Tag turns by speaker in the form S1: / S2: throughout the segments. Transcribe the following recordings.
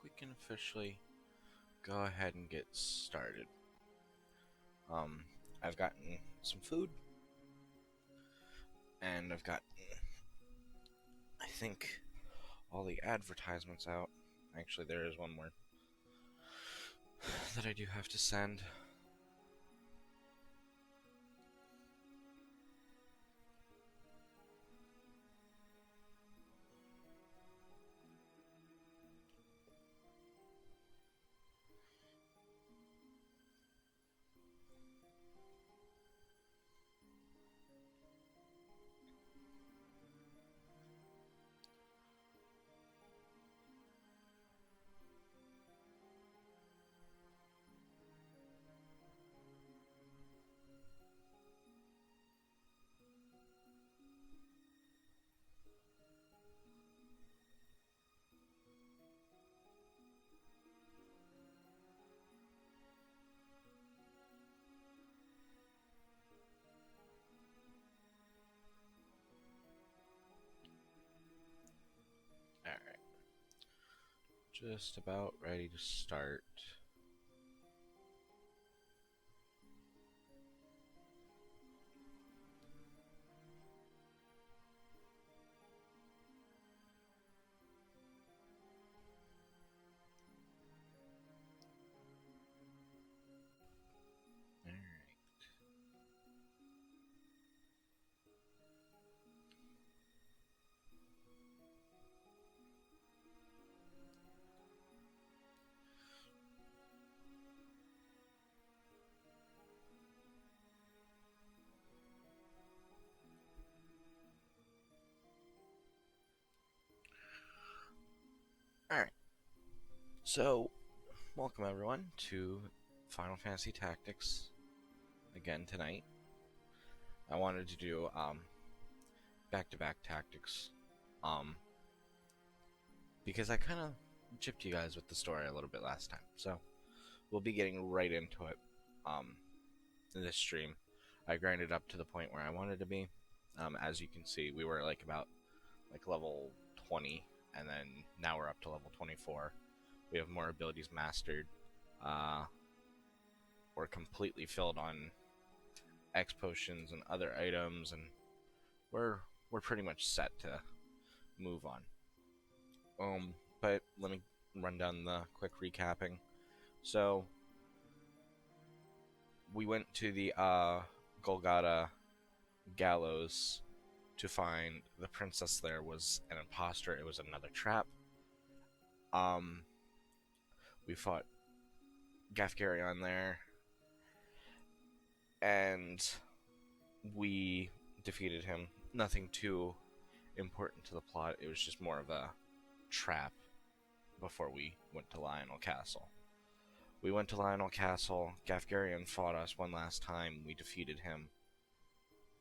S1: we can officially go ahead and get started. I've gotten some food, and I've gotten, I think, all the advertisements out. Actually, there is one more that I do have to send. Alright. Just about ready to start. Alright. So, welcome everyone to Final Fantasy Tactics again tonight. I wanted to do back-to-back tactics because I kind of gypped you guys with the story a little bit last time, so we'll be getting right into it in this stream. I grinded up to the point where I wanted to be. As you can see, we were about level 20, and then now we're up to level 24. We have more abilities mastered. We're completely filled on X potions and other items, and we're pretty much set to move on. But let me run down the quick recapping. So we went to the Golgotha gallows to find the princess. There was an imposter. It was another trap. We fought Gafgarion there, and we defeated him. Nothing too important to the plot. It was just more of a trap before we went to Lionel Castle. We went to Lionel Castle. Gafgarion fought us one last time. We defeated him.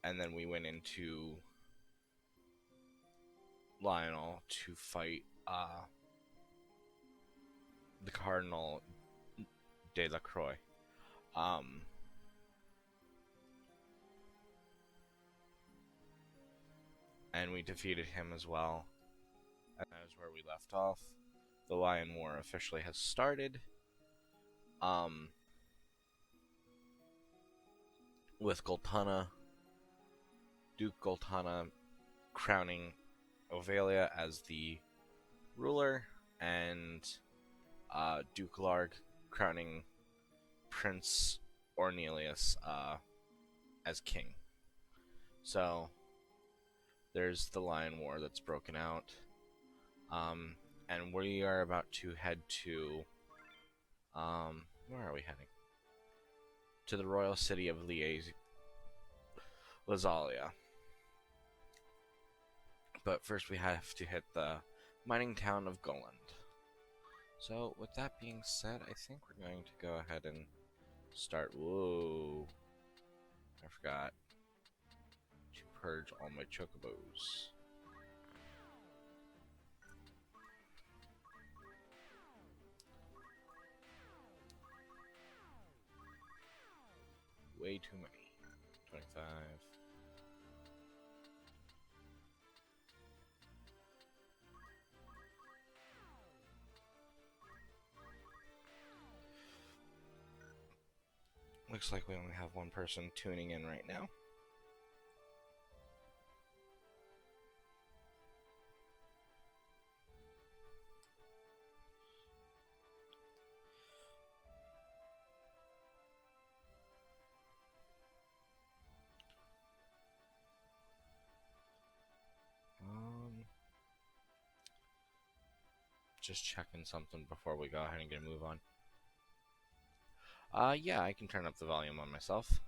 S1: And then we went into Lionel to fight the Cardinal de la Croix. And we defeated him as well. And that is where we left off. The Lion War officially has started. With Goltana, Duke Goltana crowning Ovalia as the ruler, and Duke Larg crowning Prince Ornelius as king. So there's the Lion War that's broken out, and we are about to head to where are we heading? To the royal city of Lazalia. But first we have to hit the mining town of Goland. So with that being said, I think we're going to go ahead and start. Whoa, I forgot to purge all my chocobos. Way too many. 25. looks like we only have one person tuning in right now. Just checking something before we go ahead and get a move on. Yeah, I can turn up the volume on myself.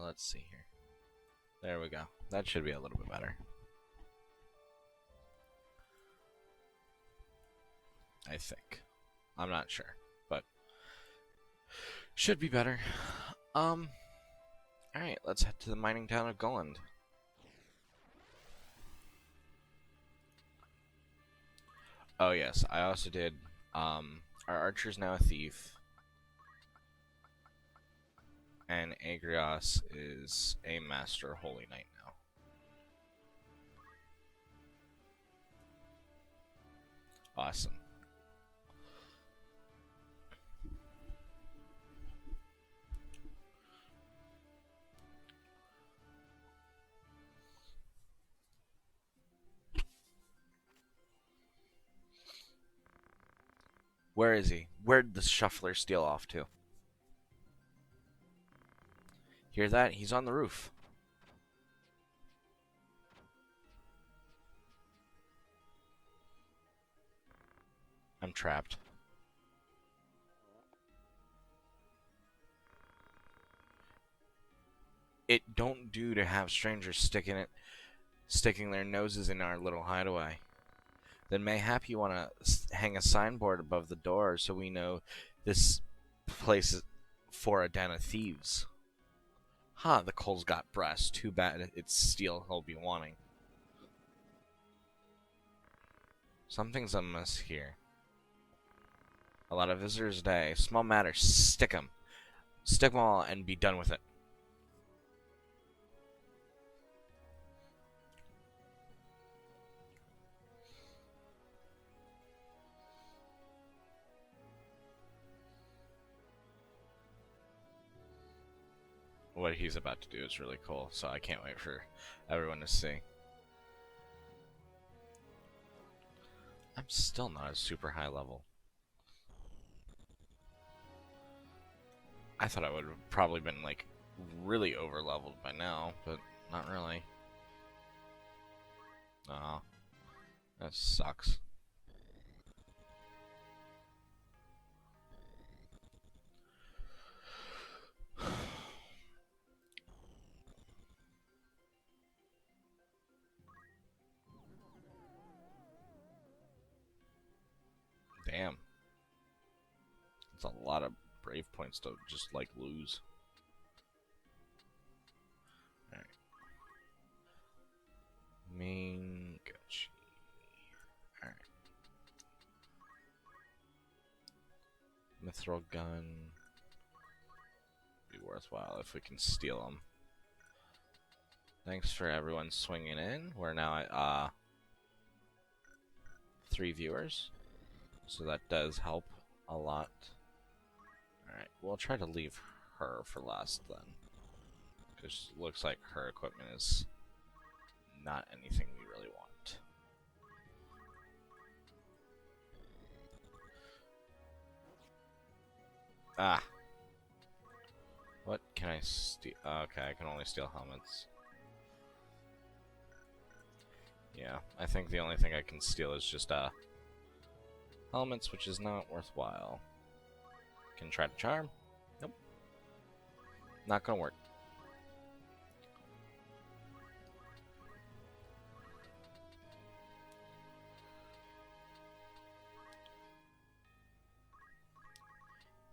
S1: Let's see here. There we go. That should be a little bit better. I think. I'm not sure, but should be better. Alright, let's head to the mining town of Gulland. Oh yes, I also did, our archer's now a thief. And Agrios is a Master Holy Knight now. Awesome. Where is he? Where'd the shuffler steal off to? Hear that? He's on the roof. I'm trapped. It don't do to have strangers sticking their noses in our little hideaway. Then mayhap you want to hang a signboard above the door so we know this place is for a den of thieves. Huh, the coal's got brass. Too bad it's steel he'll be wanting. Something's amiss here. A lot of visitors today. Small matter. Stick 'em. Stick 'em all and be done with it. What he's about to do is really cool, so I can't wait for everyone to see. I'm still not a super high level. I thought I would have probably been, like, really over-leveled by now, but not really. Aw. That sucks. Damn. That's a lot of brave points to just, like, lose. Alright. Main Gucci. Alright. Mithril gun. Be worthwhile if we can steal them. Thanks for everyone swinging in. We're now at 3 viewers, so that does help a lot. Alright, we'll try to leave her for last then, because it looks like her equipment is not anything we really want. Ah! What can I steal? Okay, I can only steal helmets. Yeah, I think the only thing I can steal is just helmets, which is not worthwhile. Can try to charm. Nope. Not gonna work.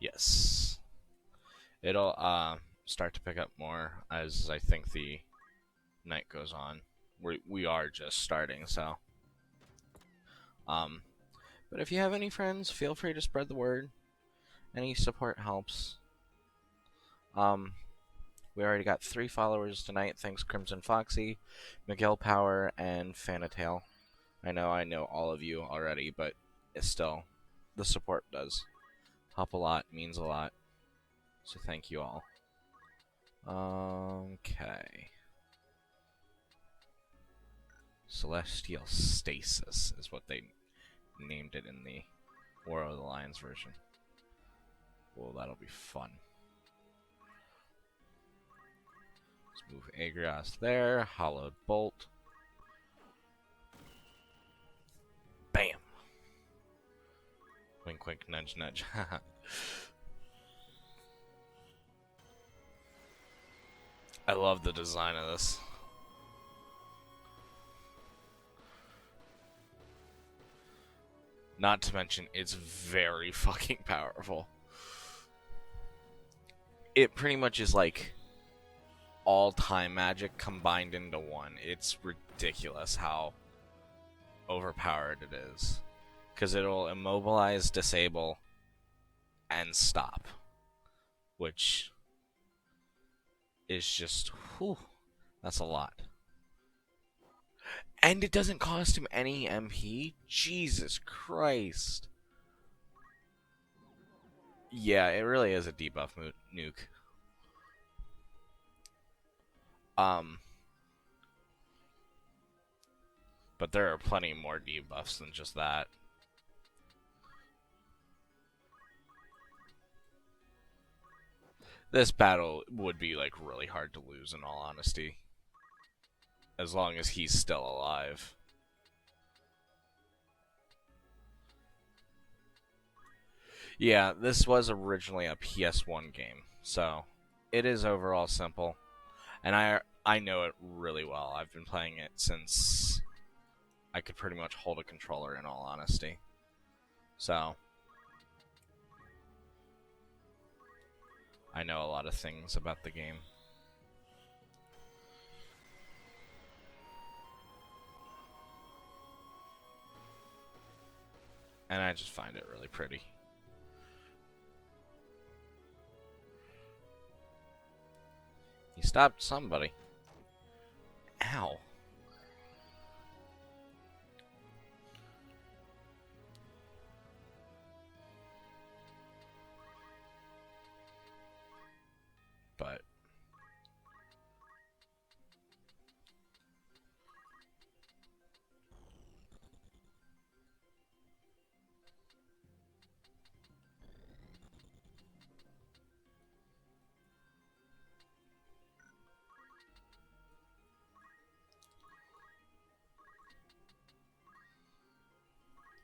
S1: Yes. It'll start to pick up more as I think the night goes on. We are just starting, so. But if you have any friends, feel free to spread the word. Any support helps. We already got 3 followers tonight. Thanks, Crimson Foxy, Miguel Power, and Fanatail. I know all of you already, but it's still, the support does Help a lot, means a lot. So thank you all. Okay. Celestial Stasis is what they named it in the War of the Lions version. Well, that'll be fun. Let's move Agrias there. Hollowed Bolt. Bam! Wink, wink, nudge, nudge. I love the design of this. Not to mention, it's very fucking powerful. It pretty much is like all-time magic combined into one. It's ridiculous how overpowered it is. Because it'll immobilize, disable, and stop. Which is just, whew, that's a lot. And it doesn't cost him any MP? Jesus Christ. Yeah, it really is a debuff nuke. But there are plenty more debuffs than just that. This battle would be, like, really hard to lose, in all honesty. As long as he's still alive. Yeah, this was originally a PS1 game, so it is overall simple. And I know it really well. I've been playing it since I could pretty much hold a controller, in all honesty. So I know a lot of things about the game. And I just find it really pretty. He stopped somebody. Ow. But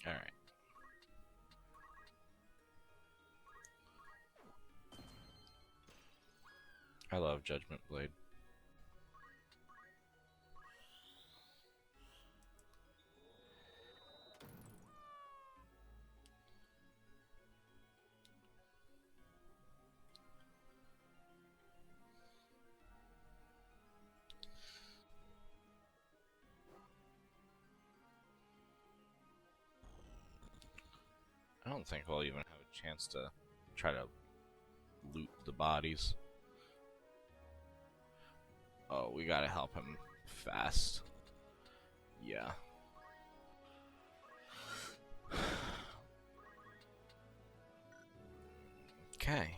S1: alright. I love Judgment Blade. I don't think we'll even have a chance to try to loot the bodies. Oh, we gotta help him fast. Yeah. Okay.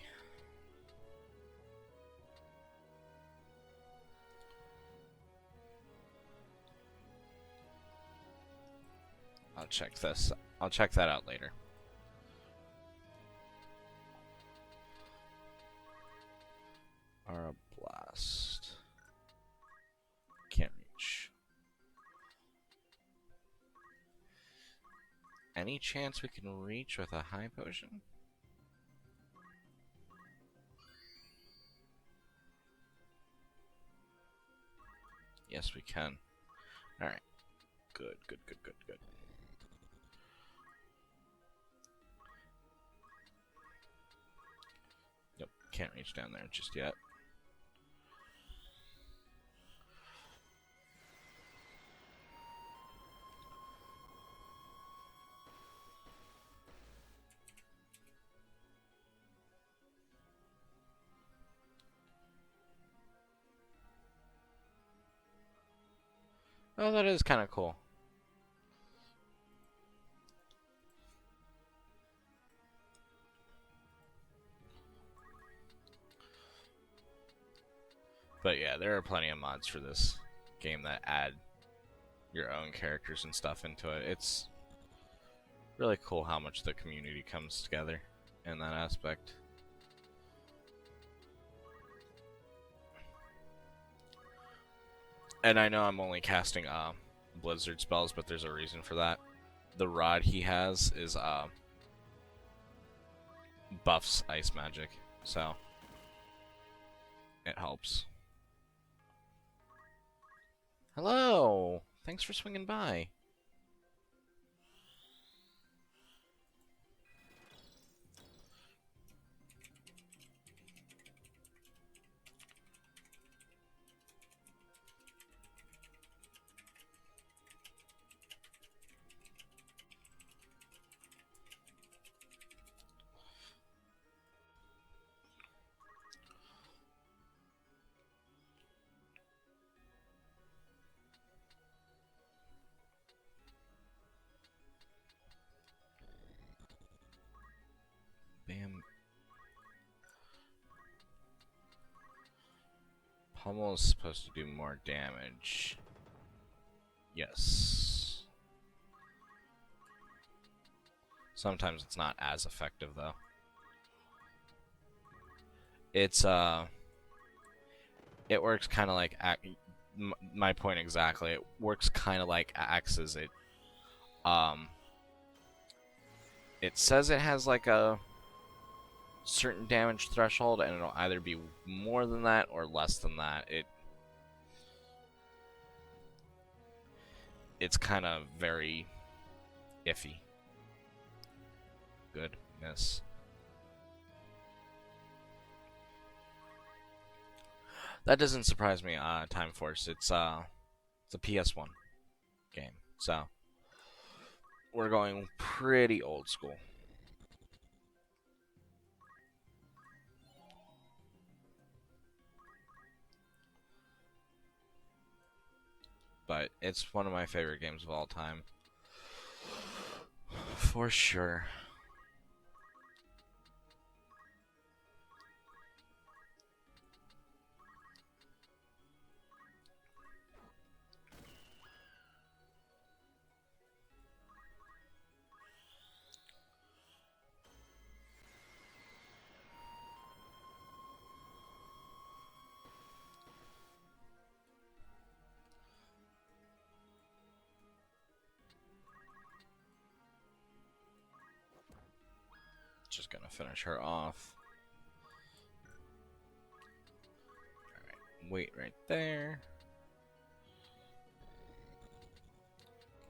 S1: I'll check this. I'll check that out later. Aura Blast. Can't reach. Any chance we can reach with a high potion? Yes, we can. Alright. Good, good, good, good, good. Yep, can't reach down there just yet. Oh, that is kind of cool. But yeah, there are plenty of mods for this game that add your own characters and stuff into it. It's really cool how much the community comes together in that aspect. And I know I'm only casting Blizzard spells, but there's a reason for that. The rod he has is buffs ice magic, so it helps. Hello! Thanks for swinging by. Bam. Pummel is supposed to do more damage. Yes. Sometimes it's not as effective though. It's it works kind of like my point exactly. It works kind of like axes. It says it has like a certain damage threshold, and it'll either be more than that or less than that. It's kind of very iffy. Goodness. That doesn't surprise me. Time Force. It's a PS1 game, so we're going pretty old school. But it's one of my favorite games of all time. For sure. Just gonna finish her off. Alright, wait right there.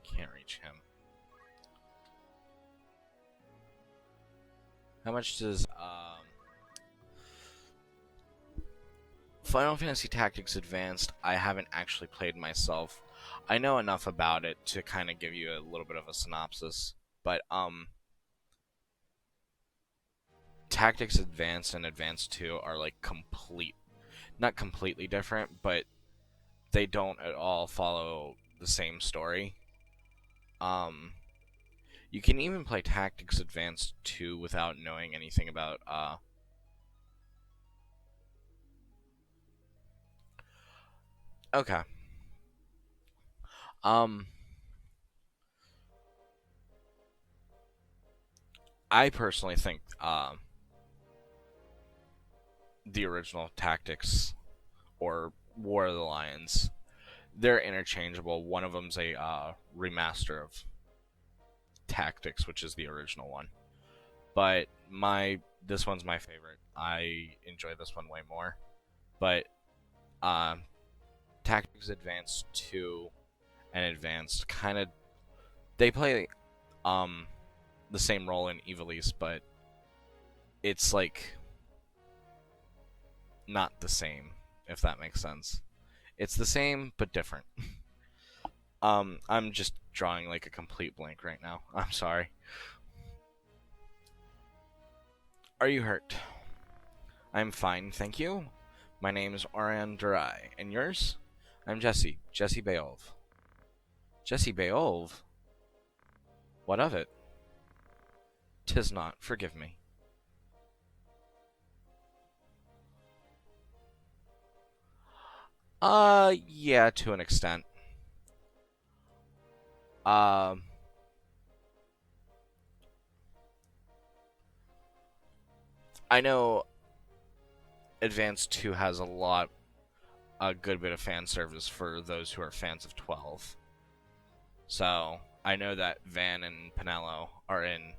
S1: Can't reach him. How much does Final Fantasy Tactics Advanced? I haven't actually played myself. I know enough about it to kind of give you a little bit of a synopsis, but Tactics Advanced and Advanced 2 are like not completely different, but they don't at all follow the same story. You can even play Tactics Advanced 2 without knowing anything about Okay. I personally think the original Tactics or War of the Lions, they're interchangeable. One of them's a remaster of Tactics, which is the original one. But this one's my favorite. I enjoy this one way more. But Tactics Advanced 2 and Advanced kind of they play the same role in Ivalice, but it's like not the same, if that makes sense. It's the same but different. I'm just drawing like a complete blank right now. I'm sorry. Are you hurt? I'm fine, thank you. My name is Orion Durai, and yours? I'm Jesse Beolve. Jesse Beolve? What of it? 'Tis not, forgive me. Yeah, to an extent. Um, I know Advance 2 has a good bit of fan service for those who are fans of 12. So, I know that Van and Pinello are in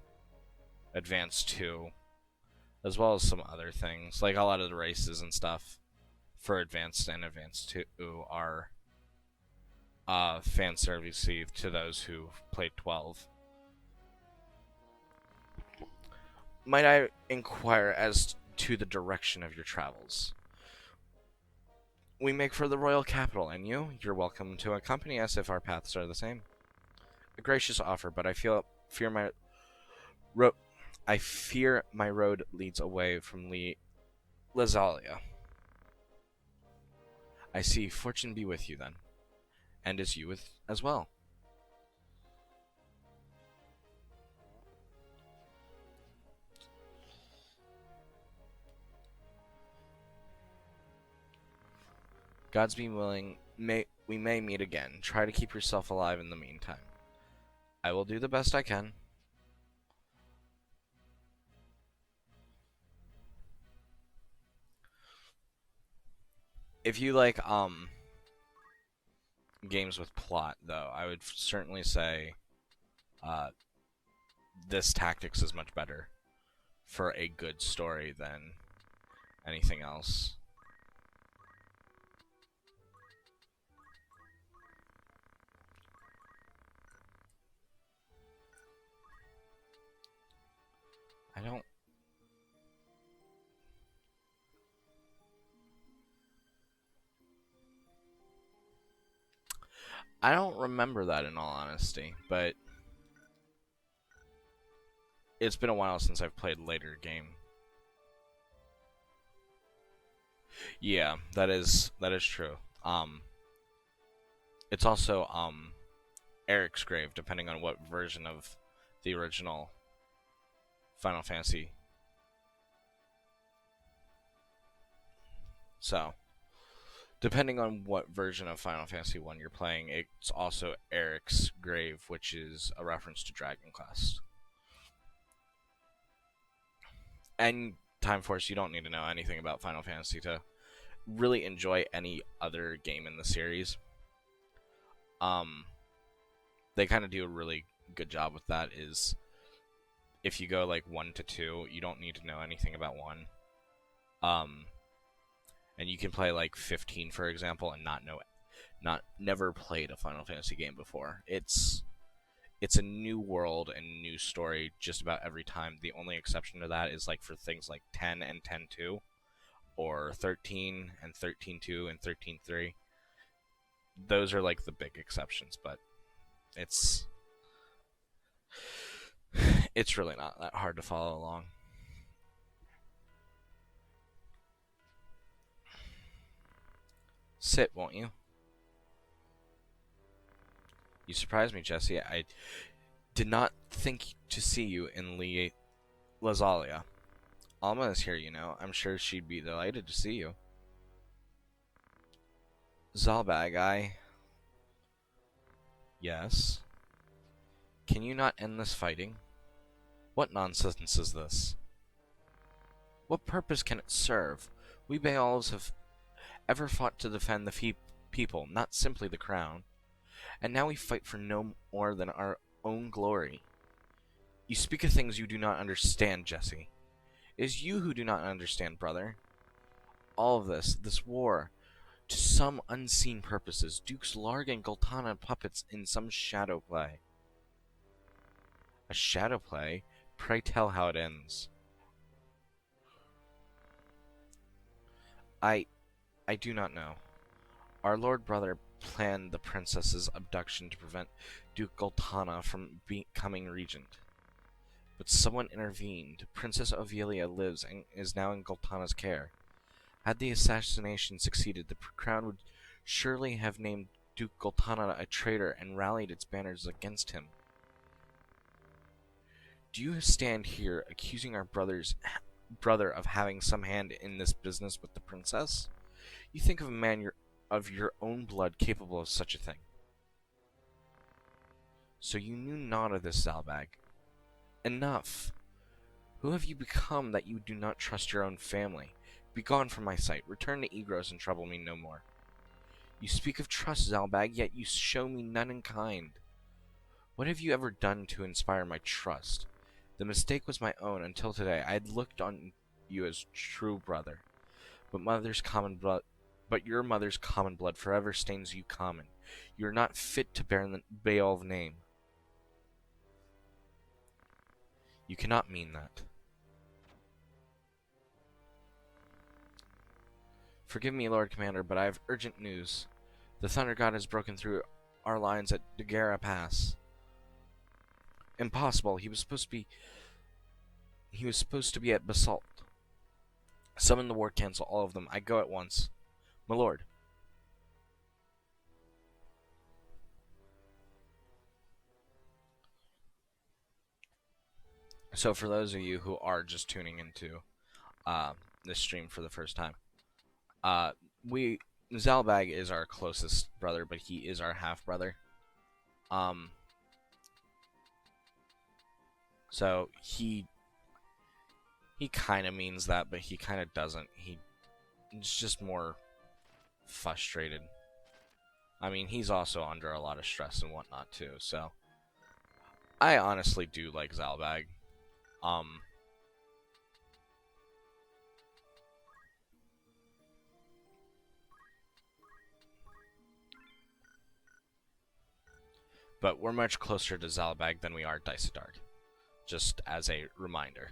S1: Advance 2, as well as some other things. Like a lot of the races and stuff for Advanced and Advanced 2 are fan service to those who played 12. Might I inquire as to the direction of your travels? We make for the royal capital, and you're welcome to accompany us if our paths are the same. A gracious offer, but fear my ro- I fear my road leads away from Lazalia. I see. Fortune be with you then, and is you with as well. God's be willing, we may meet again. Try to keep yourself alive in the meantime. I will do the best I can. If you like games with plot, though, I would certainly say uh, this Tactics is much better for a good story than anything else. I don't I don't remember that in all honesty, but it's been a while since I've played later game. Yeah, that is true. It's also Eric's grave, depending on what version of the original Final Fantasy. So, depending on what version of Final Fantasy 1 you're playing, it's also Eric's grave, which is a reference to Dragon Quest. And Time Force, you don't need to know anything about Final Fantasy to really enjoy any other game in the series. Um, they kind of do a really good job with that. Is if you go like 1 to 2, you don't need to know anything about 1. Um, and you can play like 15, for example, and never played a Final Fantasy game before. It's a new world and new story just about every time. The only exception to that is like for things like 10 and 10-2, or 13 and 13-2 and 13-3. Those are like the big exceptions, but it's it's really not that hard to follow along. Sit, won't you? You surprised me, Jesse. I did not think to see you in Lazalia. Alma is here, you know. I'm sure she'd be delighted to see you. Zalbag, Yes? Can you not end this fighting? What nonsense is this? What purpose can it serve? We Baals have ever fought to defend the people, not simply the crown. And now we fight for no more than our own glory. You speak of things you do not understand, Jesse. It is you who do not understand, brother. All of this war, to some unseen purposes, Dukes Larg and Gultana puppets in some shadow play. A shadow play? Pray tell how it ends. I I do not know. Our Lord Brother planned the princess's abduction to prevent Duke Gultana from becoming regent. But someone intervened. Princess Ovelia lives and is now in Gultana's care. Had the assassination succeeded, the crown would surely have named Duke Gultana a traitor and rallied its banners against him. Do you stand here accusing our brother of having some hand in this business with the princess? You think of a man of your own blood capable of such a thing. So you knew not of this, Zalbag. Enough! Who have you become that you do not trust your own family? Begone from my sight. Return to Egros and trouble me no more. You speak of trust, Zalbag, yet you show me none in kind. What have you ever done to inspire my trust? The mistake was my own until today. I had looked on you as true brother, but your mother's common blood forever stains you common. You are not fit to bear the Beowulf name. You cannot mean that. Forgive me, Lord Commander, but I have urgent news. The Thunder God has broken through our lines at Dagara Pass. Impossible. He was supposed to be at Basalt. Summon the war council, all of them. I go at once. My lord. So for those of you who are just tuning into this stream for the first time, Zalbag is our closest brother, but he is our half brother. So he kind of means that, but he kind of doesn't. He's just more frustrated. I mean, he's also under a lot of stress and whatnot too. So I honestly do like Zalbag. But we're much closer to Zalbag than we are Daisadard. Just as a reminder.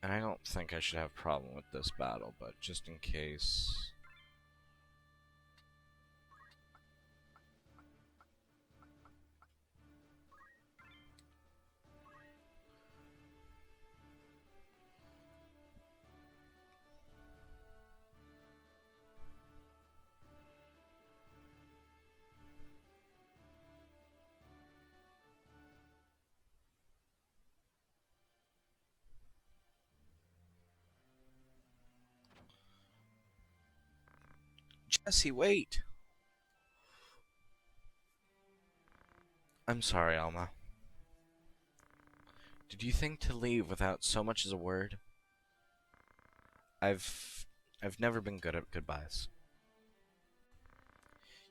S1: And I don't think I should have a problem with this battle, but just in case... Jesse, wait! I'm sorry, Alma. Did you think to leave without so much as a word? I've never been good at goodbyes.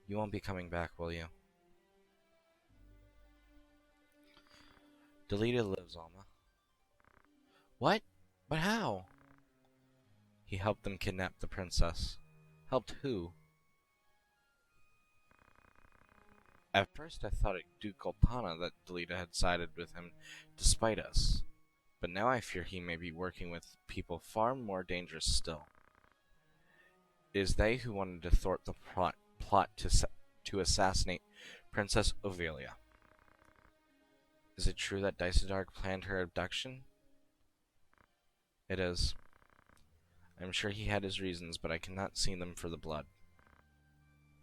S1: You won't be coming back, will you? Delita lives, Alma. What? But how? He helped them kidnap the princess. Helped who? At first I thought it Duke Oltana that Delita had sided with him despite us. But now I fear he may be working with people far more dangerous still. It is they who wanted to thwart the plot to assassinate Princess Ovelia. Is it true that Daisadark planned her abduction? It is. I am sure he had his reasons, but I cannot see them for the blood.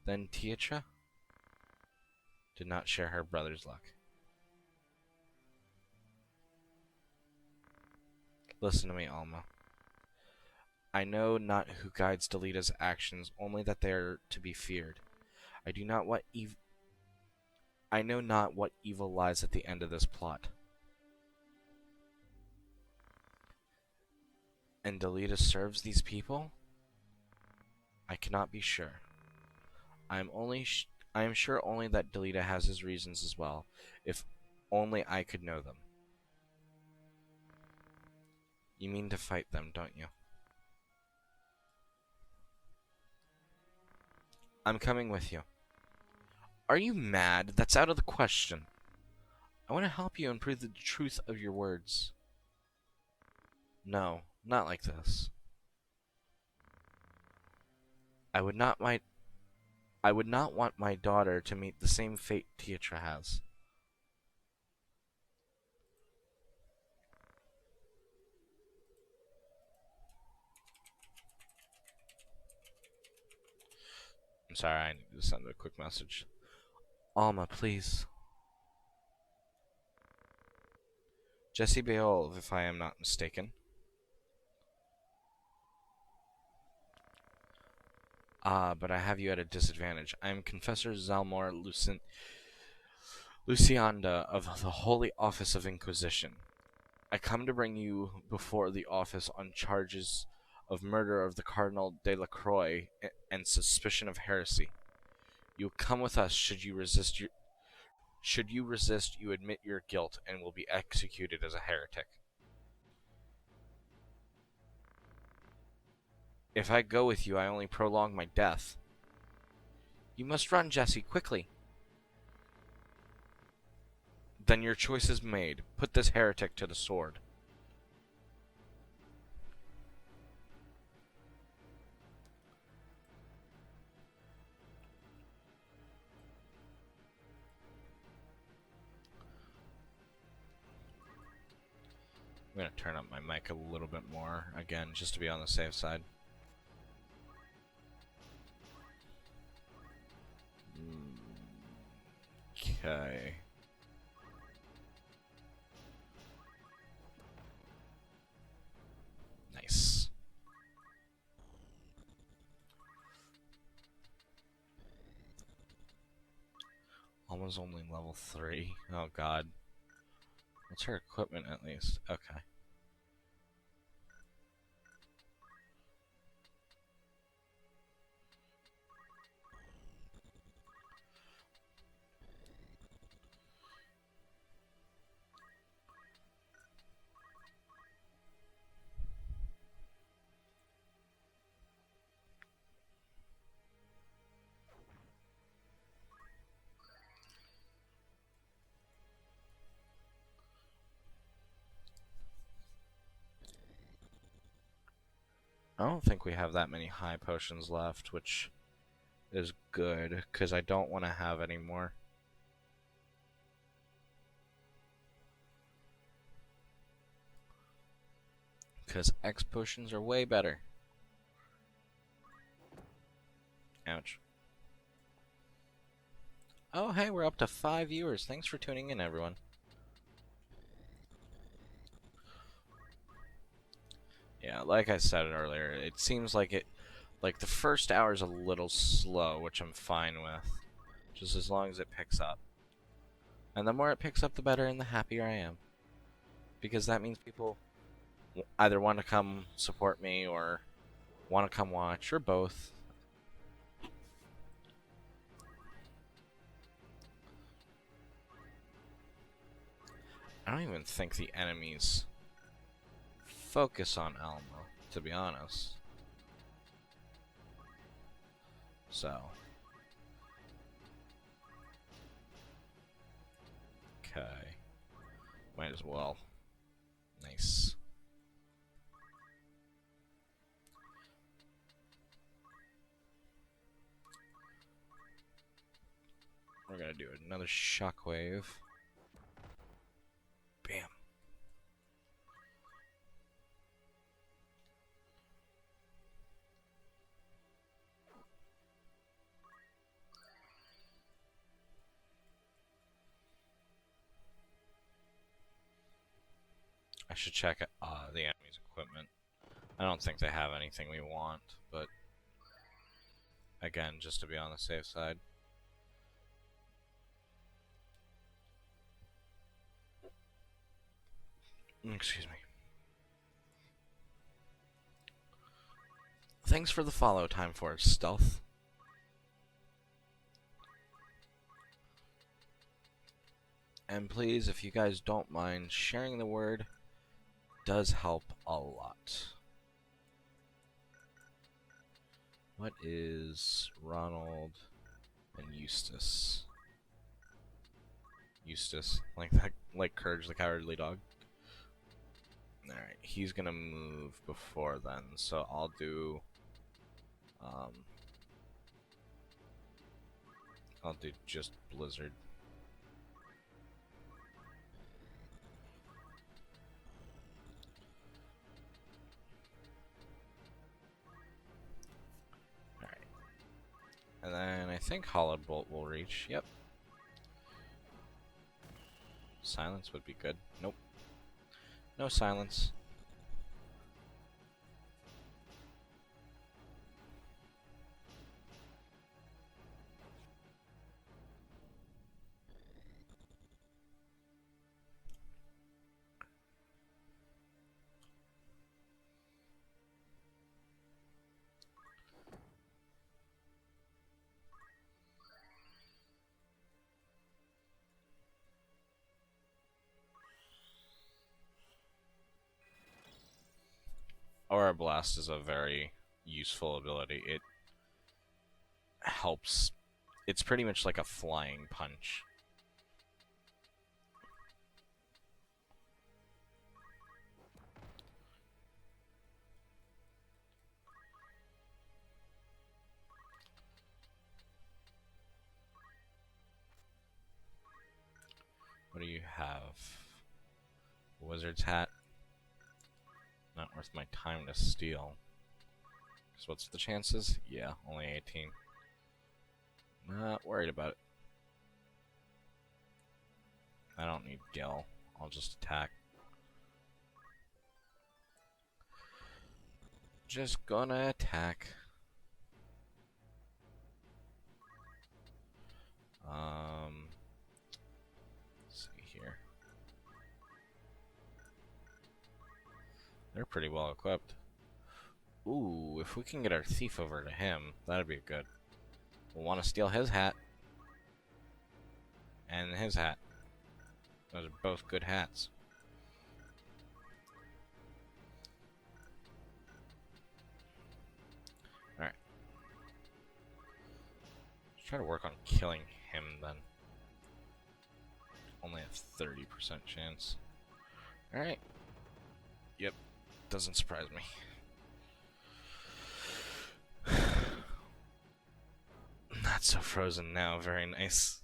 S1: Then Tietra did not share her brother's luck. Listen to me, Alma. I know not who guides Delita's actions, only that they are to be feared. I know not what evil lies at the end of this plot. And Delita serves these people? I cannot be sure. I am sure only that Delita has his reasons as well, if only I could know them. You mean to fight them, don't you? I'm coming with you. Are you mad? That's out of the question. I want to help you and prove the truth of your words. No, not like this. I would not want my daughter to meet the same fate Tietra has. I'm sorry, I need to send a quick message. Alma, please. Jesse Beowulf, if I am not mistaken. but I have you at a disadvantage. I am Confessor Zalmor Lucianda of the Holy Office of Inquisition. I come to bring you before the office on charges of murder of the Cardinal de la Croix and suspicion of heresy. You come with us should you resist, you admit your guilt and will be executed as a heretic. If I go with you, I only prolong my death. You must run, Jesse, quickly. Then your choice is made. Put this heretic to the sword. I'm going to turn up my mic a little bit more, again, just to be on the safe side. Okay. Nice. Almost only level 3. Oh god. What's her equipment at least? Okay. I don't think we have that many high potions left, which is good, because I don't want to have any more. Because X potions are way better. Ouch. Oh, hey, we're up to 5 viewers. Thanks for tuning in, everyone. Yeah, like I said earlier, it seems like the first hour is a little slow, which I'm fine with. Just as long as it picks up. And the more it picks up, the better and the happier I am. Because that means people either want to come support me or want to come watch, or both. I don't even think the enemies focus on Alma, to be honest. So. Okay. Might as well. Nice. We're gonna do another shockwave. Bam. I should check the enemy's equipment. I don't think they have anything we want, but again, just to be on the safe side. Excuse me. Thanks for the follow, Time for Stealth. And please, if you guys don't mind, sharing the word does help a lot. What is Ronald and Eustace? Eustace, like that, like Courage the Cowardly Dog. Alright, he's gonna move before then, so I'll do just Blizzard. Alright. And then I think Hollowed Bolt will reach. Yep. Silence would be good. Nope. No silence. Aura Blast is a very useful ability. It helps. It's pretty much like a flying punch. What do you have? Wizard's hat? Not worth my time to steal. So what's the chances? Yeah, only 18. Not worried about it. I don't need Gil. I'll just attack. Just gonna attack. Let's see here. They're pretty well equipped. Ooh, if we can get our thief over to him, that'd be good. We'll want to steal his hat. And his hat. Those are both good hats. Alright. Let's try to work on killing him then. Only a 30% chance. Alright. Yep. Doesn't surprise me. Not so frozen now. Very nice.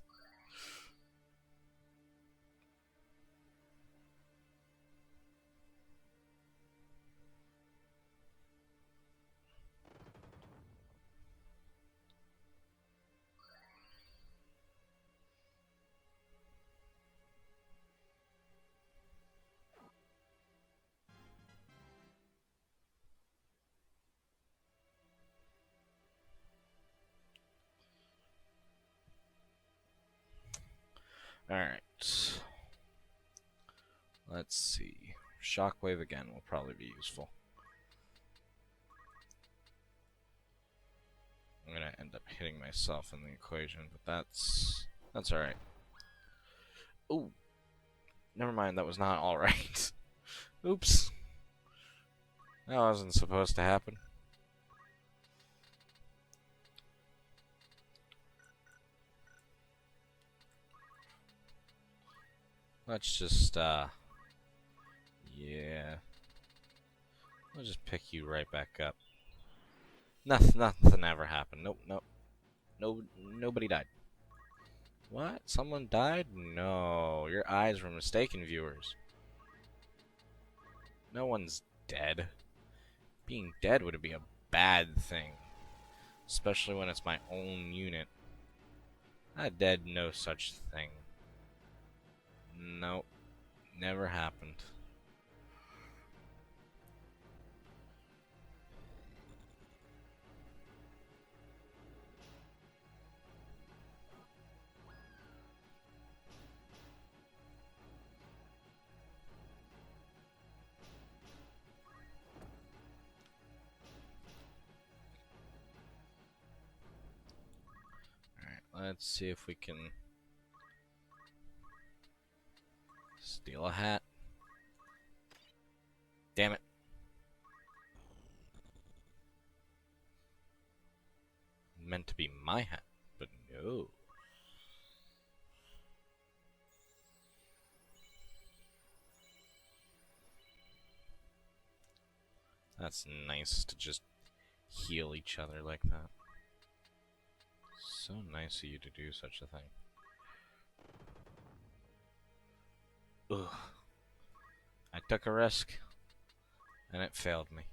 S1: Alright. Let's see. Shockwave again will probably be useful. I'm gonna end up hitting myself in the equation, but that's alright. Ooh. Never mind, that was not alright. Oops. That wasn't supposed to happen. Let's just, yeah. I'll just pick you right back up. Nothing ever happened. Nope, nope. No, nobody died. What? Someone died? No, your eyes were mistaken, viewers. No one's dead. Being dead would be a bad thing. Especially when it's my own unit. Not dead, no such thing. Nope. Never happened. Alright, let's see if we can steal a hat. Damn it. Meant to be my hat, but no. That's nice to just heal each other like that. So nice of you to do such a thing. Ugh. I took a risk, and it failed me.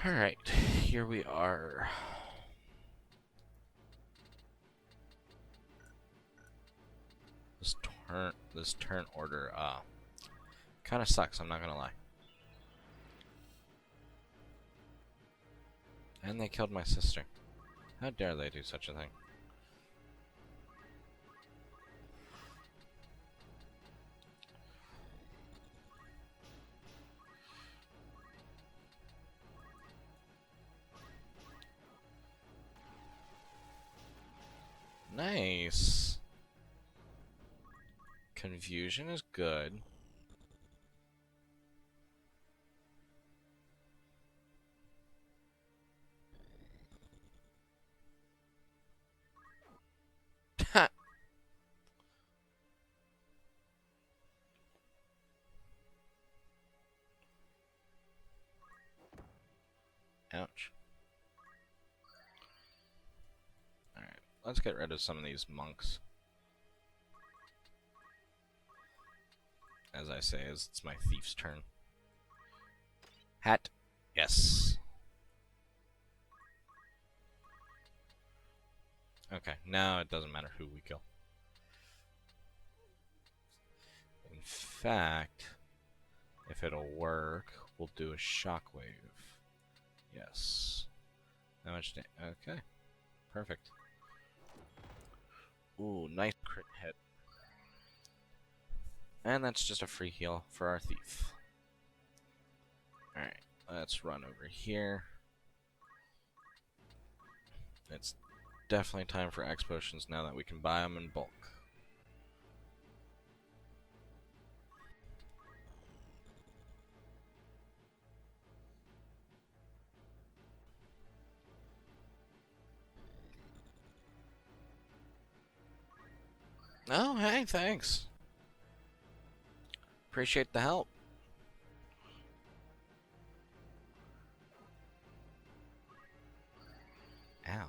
S1: Alright, here we are. This turn order kind of sucks, I'm not gonna lie. And they killed my sister. How dare they do such a thing? Nice. Confusion is good. Ouch. Alright, let's get rid of some of these monks. As I say, it's my thief's turn. Hat. Yes. Okay, now it doesn't matter who we kill. In fact, if it'll work, we'll do a shockwave. Yes. How much okay. Perfect. Ooh, nice crit hit. And that's just a free heal for our thief. Alright, let's run over here. It's definitely time for X potions now that we can buy them in bulk. Oh, hey, thanks. Appreciate the help. Ow.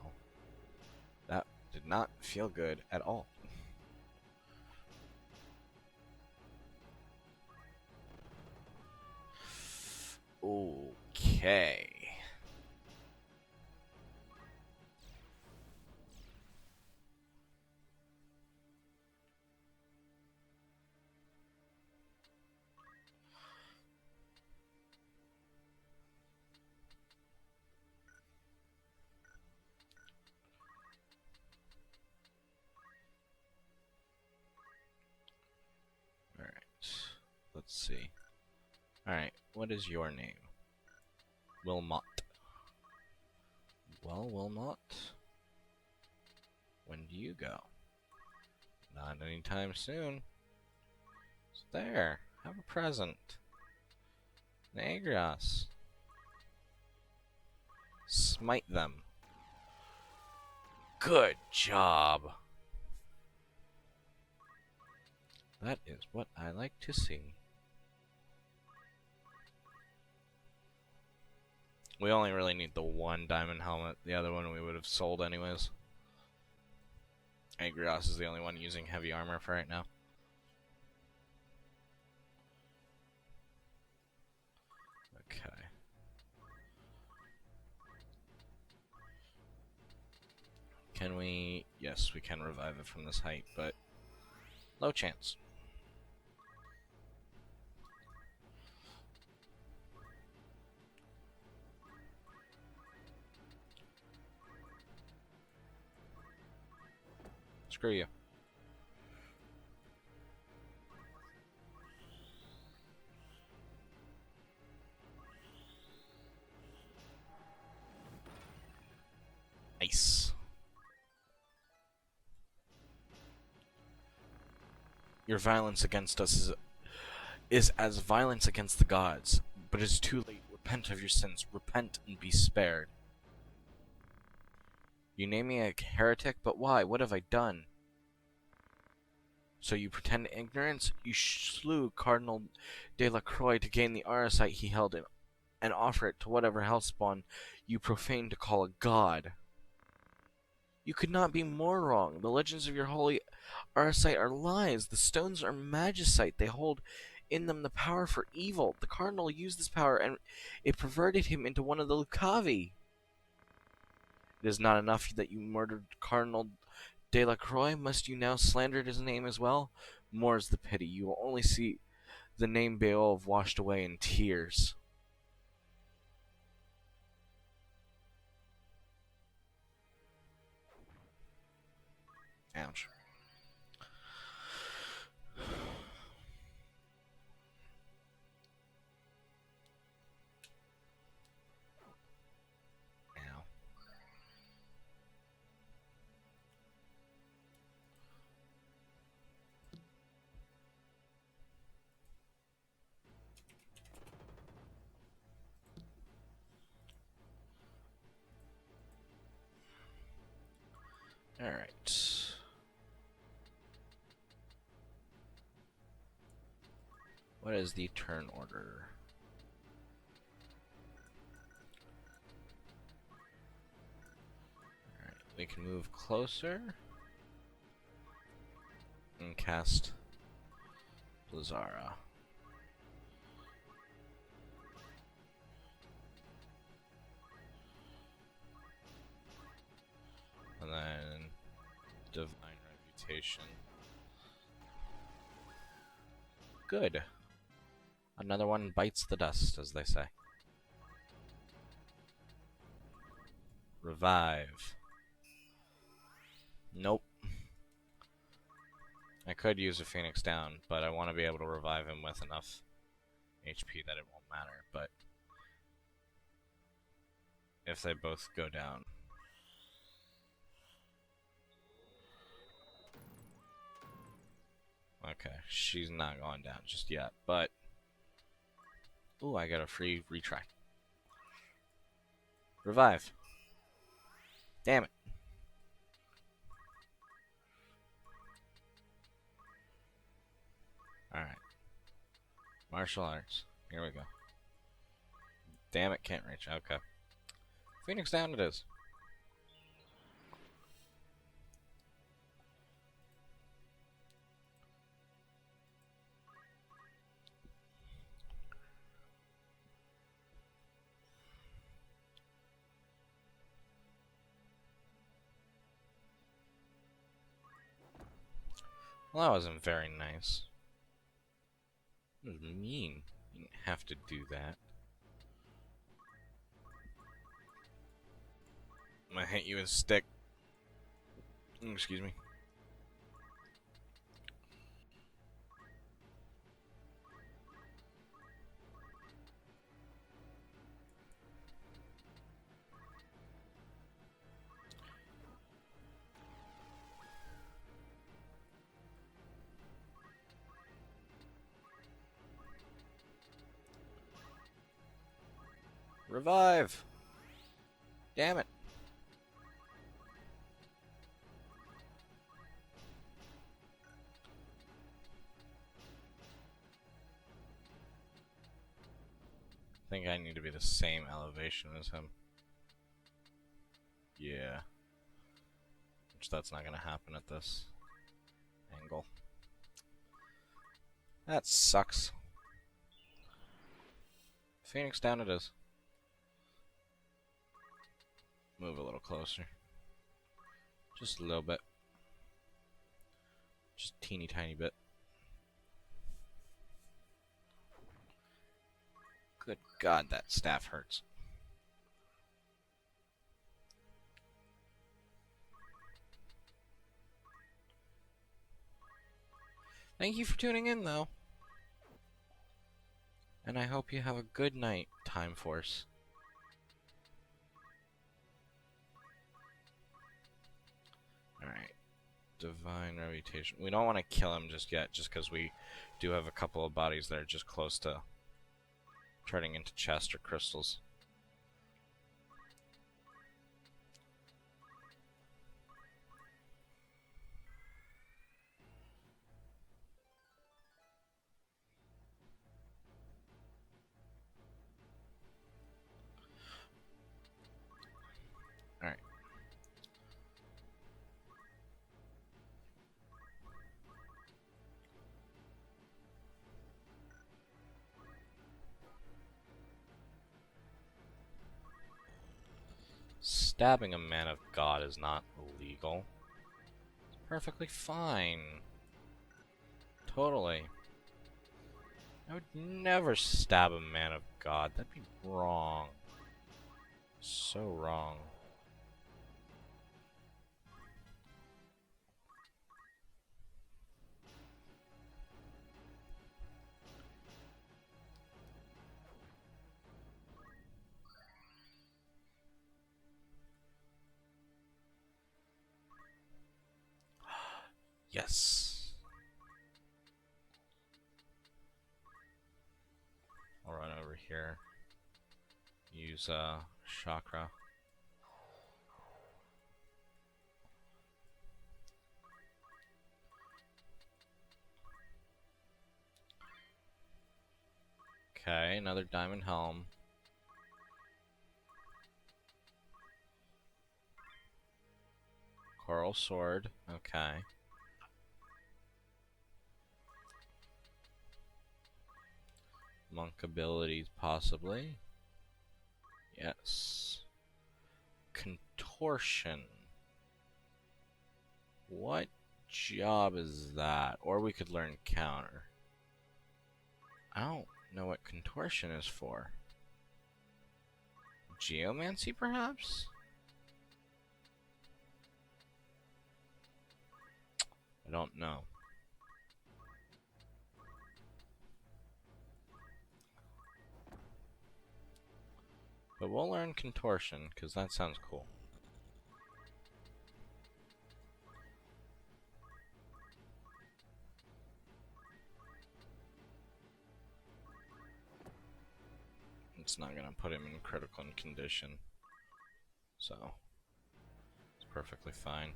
S1: That did not feel good at all. Okay. Alright. Let's see. Alright, what is your name? Wilmot. Well, Wilmot, when do you go? Not anytime soon. So there, have a present. Negras. Smite them. Good job. That is what I like to see. We only really need the one diamond helmet. The other one we would have sold anyways. Agrios is the only one using heavy armor for right now. Okay. Can we... Yes, we can revive it from this height, but low chance. Screw you. Nice. Your violence against us is as violence against the gods, but it is too late. Repent of your sins. Repent and be spared. You name me a heretic, but why? What have I done? So you pretend ignorance? You slew Cardinal de la Croix to gain the Arasite he held and offer it to whatever hellspawn you profane to call a god. You could not be more wrong. The legends of your holy Arasite are lies. The stones are magicite. They hold in them the power for evil. The Cardinal used this power and it perverted him into one of the Lucavi. It is not enough that you murdered Cardinal Delacroix, must you now slander his name as well? More's the pity. You will only see the name Beowulf washed away in tears. Ouch. Ow. Alright. What is the turn order? Alright, we can move closer and cast Blizzara. And then Divine Reputation. Good. Another one bites the dust, as they say. Revive. Nope. I could use a Phoenix down, but I want to be able to revive him with enough HP that it won't matter, but if they both go down. Okay, she's not going down just yet, but ooh, I got a free retry. Revive. Damn it. Alright. Martial arts. Here we go. Damn it, can't reach. Okay. Phoenix down it is. Well, that wasn't very nice. That was mean. You didn't have to do that. I'm gonna hit you with a stick. Excuse me. Revive! Damn it. I think I need to be the same elevation as him. Yeah. Which that's not gonna happen at this angle. That sucks. Phoenix down it is. Move a little closer. Just a little bit. Just a teeny tiny bit. Good God, that staff hurts. Thank you for tuning in, though. And I hope you have a good night, Time Force. Alright. Divine Reputation. We don't want to kill him just yet, just because we do have a couple of bodies that are just close to turning into chest or crystals. Alright. Stabbing a man of God is not illegal. perfectly fine. Totally. I would never stab a man of God. That'd be wrong. So wrong. Yes. I'll run over here. Use chakra. Okay, another diamond helm. Coral sword. Okay. Monk abilities, possibly. Yes. Contortion. What job is that? Or we could learn counter. I don't know what contortion is for. Geomancy, perhaps? I don't know. But we'll learn contortion, because that sounds cool. It's not going to put him in critical condition. So, it's perfectly fine.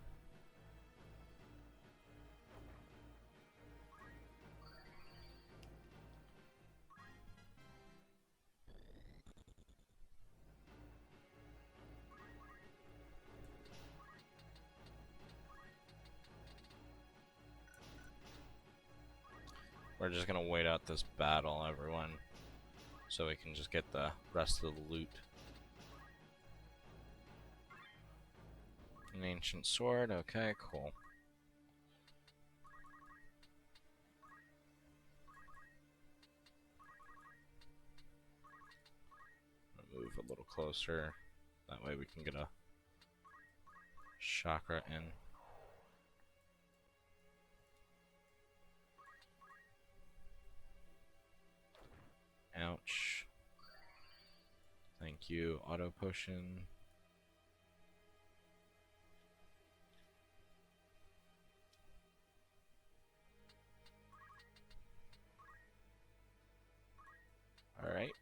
S1: We're just going to wait out this battle, everyone. So we can just get the rest of the loot. An ancient sword, okay, cool. Move a little closer. That way we can get a chakra in. Ouch. Thank you. Auto potion. Alright.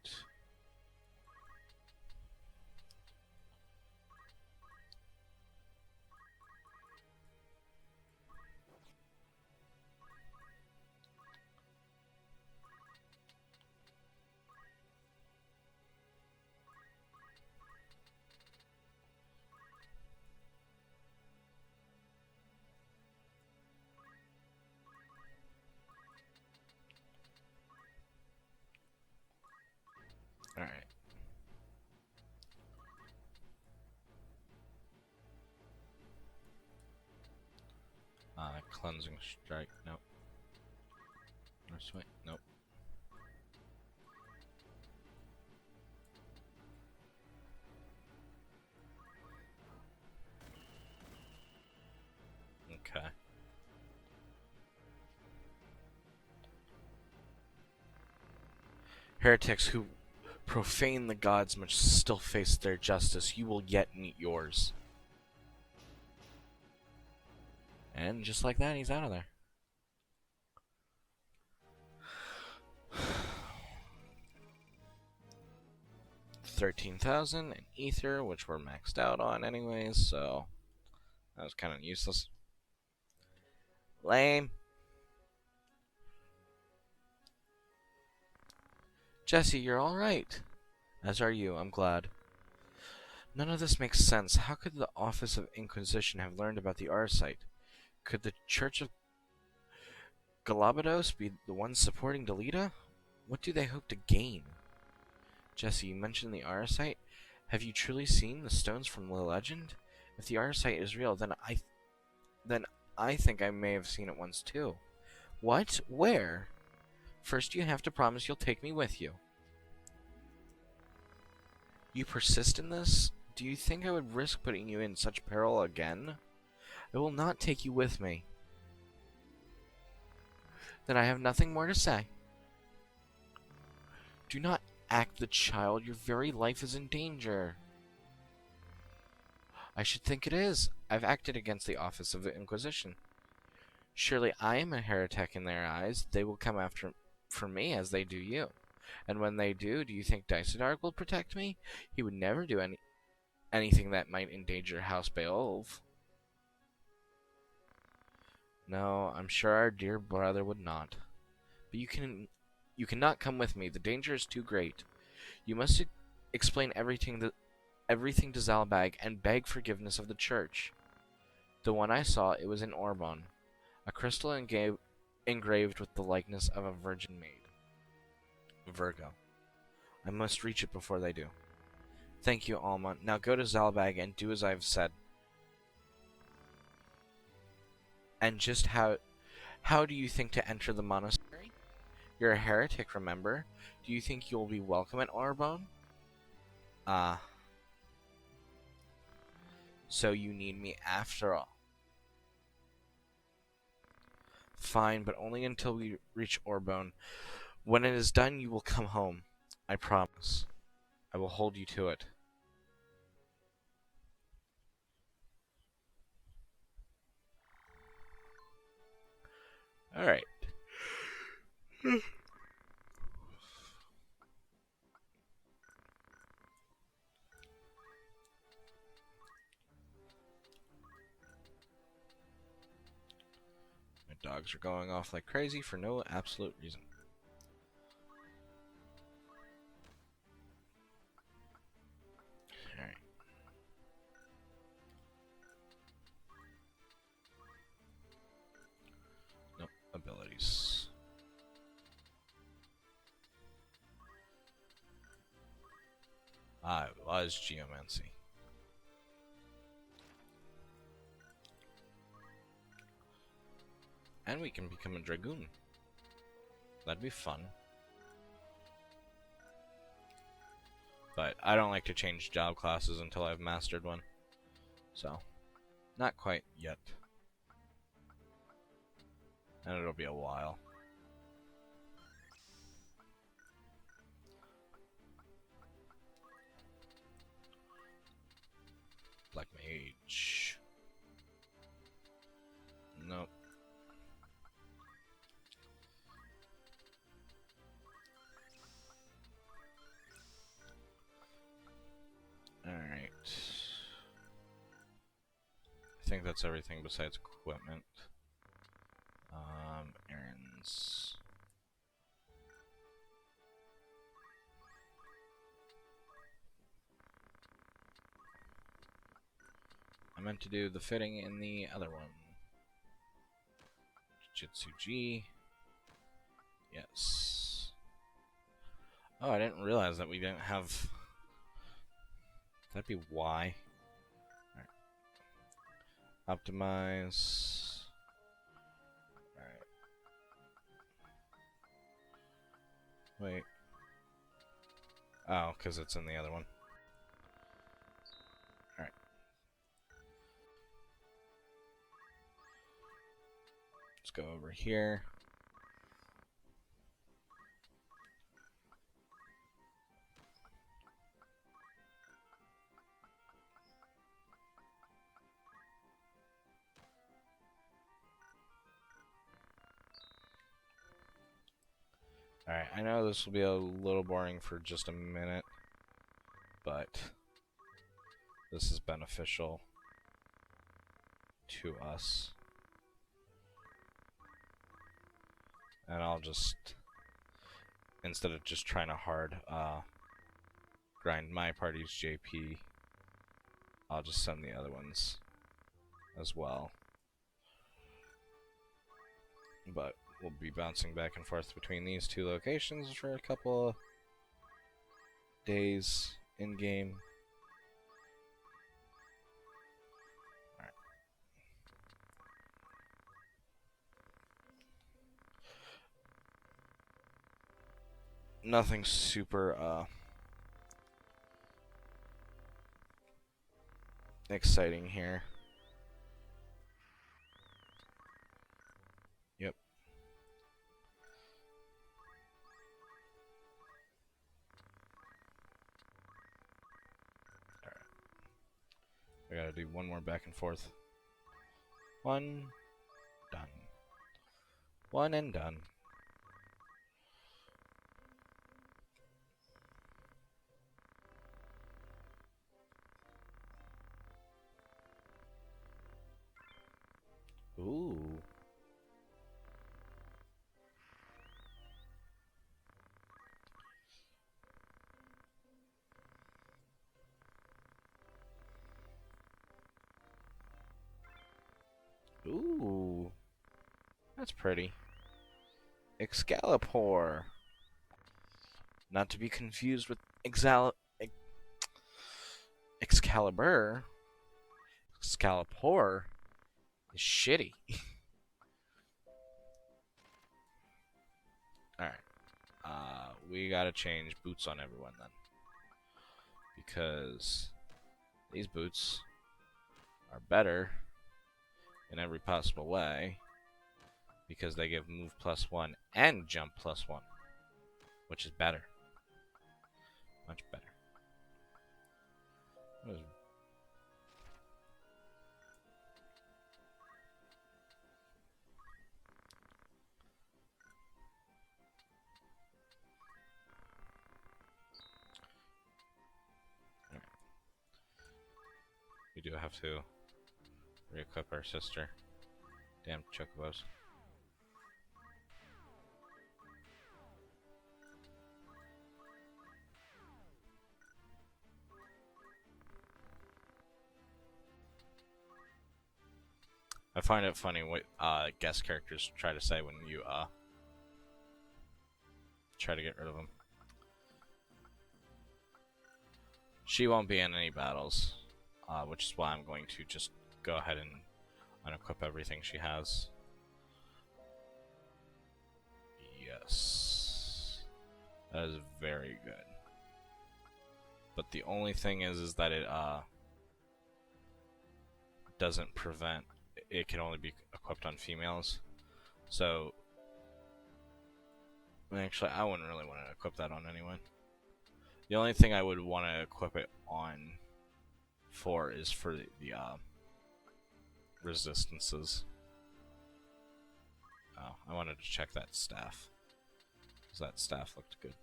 S1: Alright. Cleansing strike. Nope. Or sweat. Nope. Okay. Heretics who profane the gods must still face their justice. You will yet meet yours. And just like that, he's out of there. 13,000 in ether, which we're maxed out on anyways, so that was kind of useless. Lame. Jesse, you're alright. As are you, I'm glad. None of this makes sense. How could the Office of Inquisition have learned about the R site? Could the Church of Galabados be the ones supporting Delita? What do they hope to gain? Jesse, you mentioned the R site. Have you truly seen the stones from the legend? If the R site is real, then I think I may have seen it once too. What? Where? First, you have to promise you'll take me with you. You persist in this? Do you think I would risk putting you in such peril again? I will not take you with me. Then I have nothing more to say. Do not act the child. Your very life is in danger. I should think it is. I've acted against the office of the Inquisition. Surely I am a heretic in their eyes. They will come after for me as they do you. And when they do you think Dysadark will protect me? He would never do anything that might endanger House Beowulf. No, I'm sure our dear brother would not. But you cannot come with me. The danger is too great. You must explain everything to Zalbag and beg forgiveness of the church. The one I saw, it was in Orbon, a crystal engraved with the likeness of a virgin maid. Virgo. I must reach it before they do. Thank you, Alma. Now go to Zalbag and do as I've said. And just how do you think to enter the monastery? You're a heretic, remember? Do you think you'll be welcome at Orbon? Ah. So you need me after all. Fine, but only until we reach Orbon. When it is done, you will come home. I promise. I will hold you to it. Alright. My dogs are going off like crazy for no absolute reason. Alright. Nope. Abilities. It was Geomancy. And we can become a Dragoon. That'd be fun. But I don't like to change job classes until I've mastered one. So, not quite yet. And it'll be a while. Black Mage. Nope. Alright. I think that's everything besides equipment. Errands. I meant to do the fitting in the other one. Jitsu G. Yes. Oh, I didn't realize that we didn't have... That'd be why. Alright. Optimize. Alright. Wait. Oh, because it's in the other one. Alright. Let's go over here. Alright, I know this will be a little boring for just a minute, but this is beneficial to us. And I'll just, instead of just trying to hard grind my party's JP, I'll just send the other ones as well. But we'll be bouncing back and forth between these two locations for a couple of days in-game. Alright. nothing super exciting here. Yep. Alright. I gotta do one more back and forth. One, done. One and done. Ooh. Ooh. That's pretty. Excalibur. Not to be confused with Excalibur. Excalibur is shitty. Alright. We gotta change boots on everyone then. Because these boots are better in every possible way. Because they give move +1 and jump +1. Which is better. Much better. We do have to re-equip our sister. Damn chocobos. I find it funny what guest characters try to say when you try to get rid of them. She won't be in any battles, which is why I'm going to just go ahead and unequip everything she has. Yes. That is very good. But the only thing is that it doesn't prevent. It can only be equipped on females. So actually, I wouldn't really want to equip that on anyone. The only thing I would want to equip it on for is for the resistances. Oh, I wanted to check that staff. Because that staff looked good.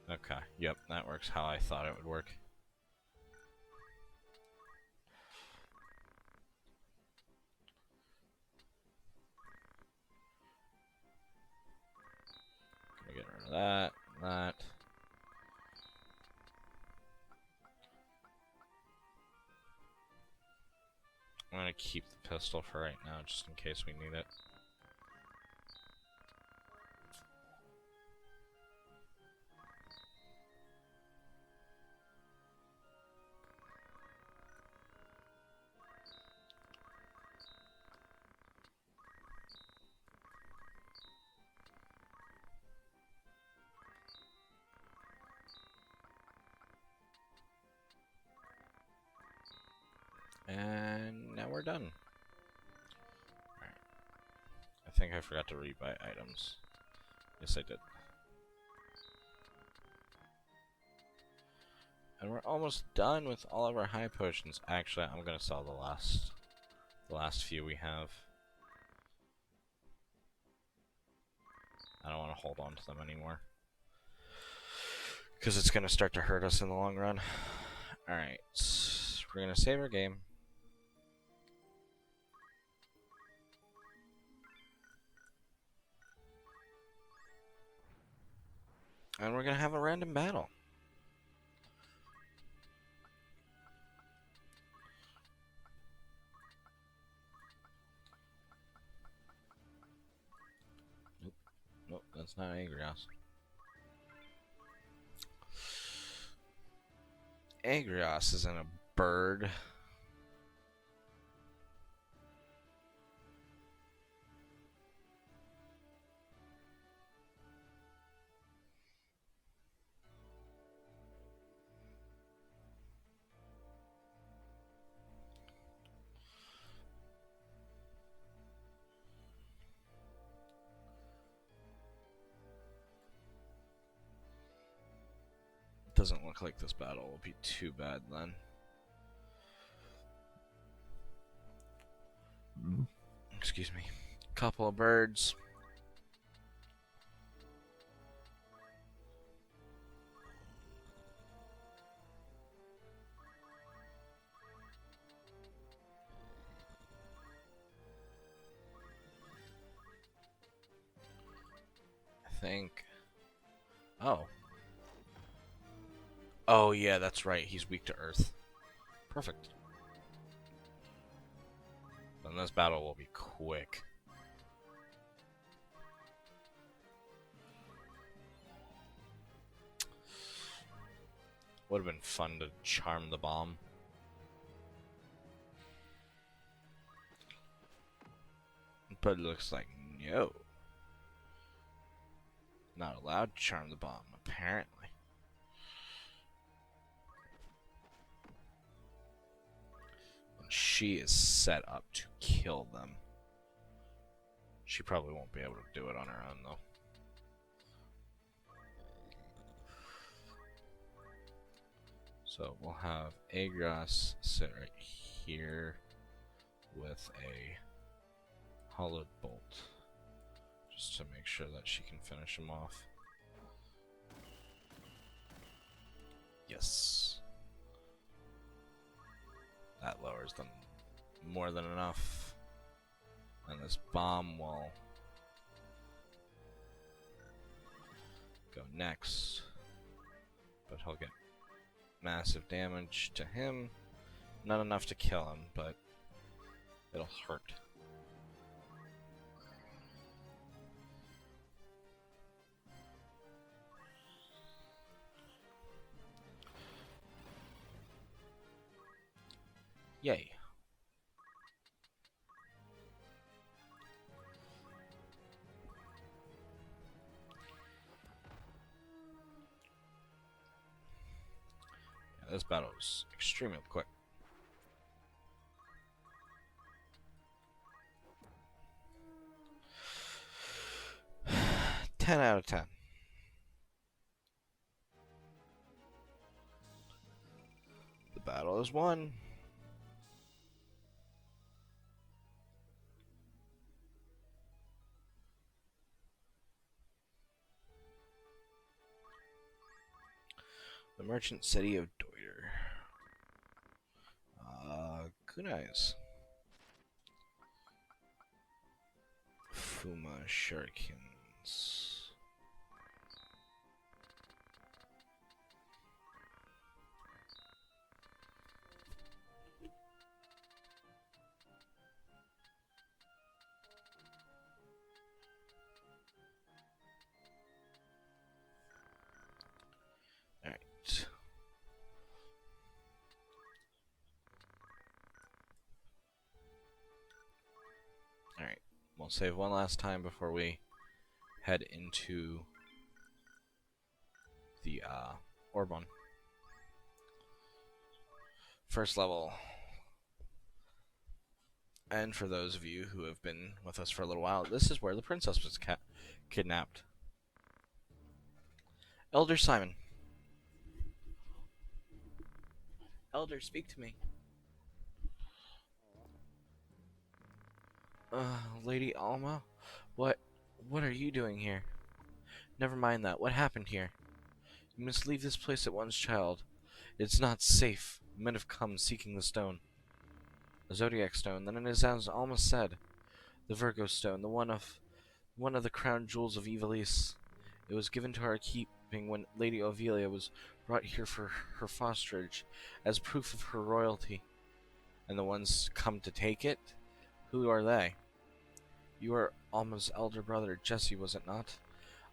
S1: Okay, yep, that works how I thought it would work. Gonna get rid of that, that. I'm gonna keep the pistol for right now, just in case we need it. And now we're done. Alright. I think I forgot to rebuy items. Yes, I did. And we're almost done with all of our high potions. Actually, I'm gonna sell the last few we have. I don't want to hold on to them anymore. Because it's gonna start to hurt us in the long run. Alright. We're gonna save our game. And we're gonna have a random battle. Nope. Nope, that's not Agrios. Agrios isn't a bird. Doesn't look like this battle will be too bad then. Excuse me. Couple of birds. I think. Oh. Oh, yeah, that's right. He's weak to earth. Perfect. Then this battle will be quick. Would have been fun to charm the bomb. But it looks like no. Not allowed to charm the bomb, apparently. And she is set up to kill them. She probably won't be able to do it on her own, though. So we'll have Agras sit right here with a hollowed bolt, just to make sure that she can finish him off. Yes. That lowers them more than enough. And this bomb will go next. But he'll get massive damage to him. Not enough to kill him, but it'll hurt. Yay. Yeah, this battle is extremely quick. Ten out of 10. The battle is won. The merchant city of Deuter. Kunais. Fuma shurikens. Alright. Alright. We'll save one last time before we head into the Orbon. First level. And for those of you who have been with us for a little while, this is where the princess was kidnapped. Elder Simon. Elder, speak to me. Lady Alma? What are you doing here? Never mind that. What happened here? You must leave this place at once, child. It's not safe. Men have come seeking the stone. The Zodiac Stone. Then it is as Alma said. The Virgo Stone, the one of the crown jewels of Ivalice. It was given to our keeping when Lady Ovelia was brought here for her fosterage, as proof of her royalty. And the ones come to take it? Who are they? You are Alma's elder brother, Jesse, was it not?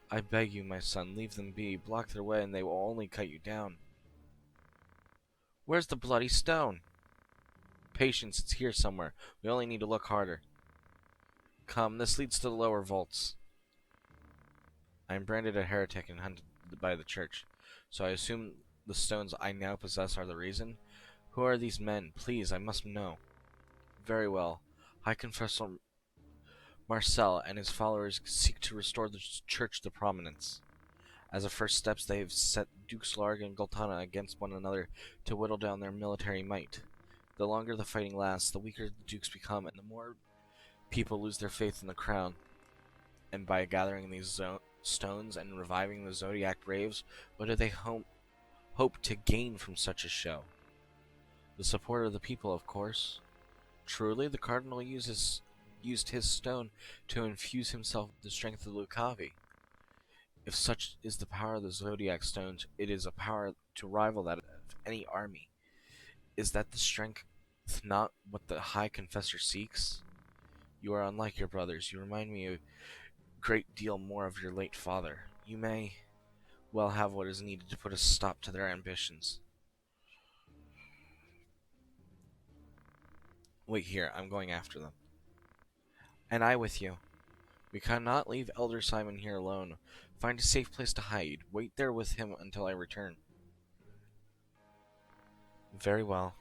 S1: I beg you, my son, leave them be. Block their way and they will only cut you down. Where's the bloody stone? Patience, it's here somewhere. We only need to look harder. Come, this leads to the lower vaults. I am branded a heretic and hunted by the church, so I assume the stones I now possess are the reason. Who are these men? Please, I must know. Very well. High Confessor Marcel and his followers seek to restore the church to prominence. As a first steps, they have set Dukes Larg and Goltana against one another to whittle down their military might. The longer the fighting lasts, the weaker the Dukes become, and the more people lose their faith in the crown. And by gathering these stones and reviving the Zodiac Braves, what do they hope to gain from such a show? The support of the people, of course. Truly, the Cardinal used his stone to infuse himself with the strength of Lucavi. If such is the power of the Zodiac Stones, it is a power to rival that of any army. Is that the strength not what the High Confessor seeks? You are unlike your brothers. You remind me a great deal more of your late father. You may well have what is needed to put a stop to their ambitions. Wait here, I'm going after them. And I with you. We cannot leave Elder Simon here alone. Find a safe place to hide. Wait there with him until I return. Very well.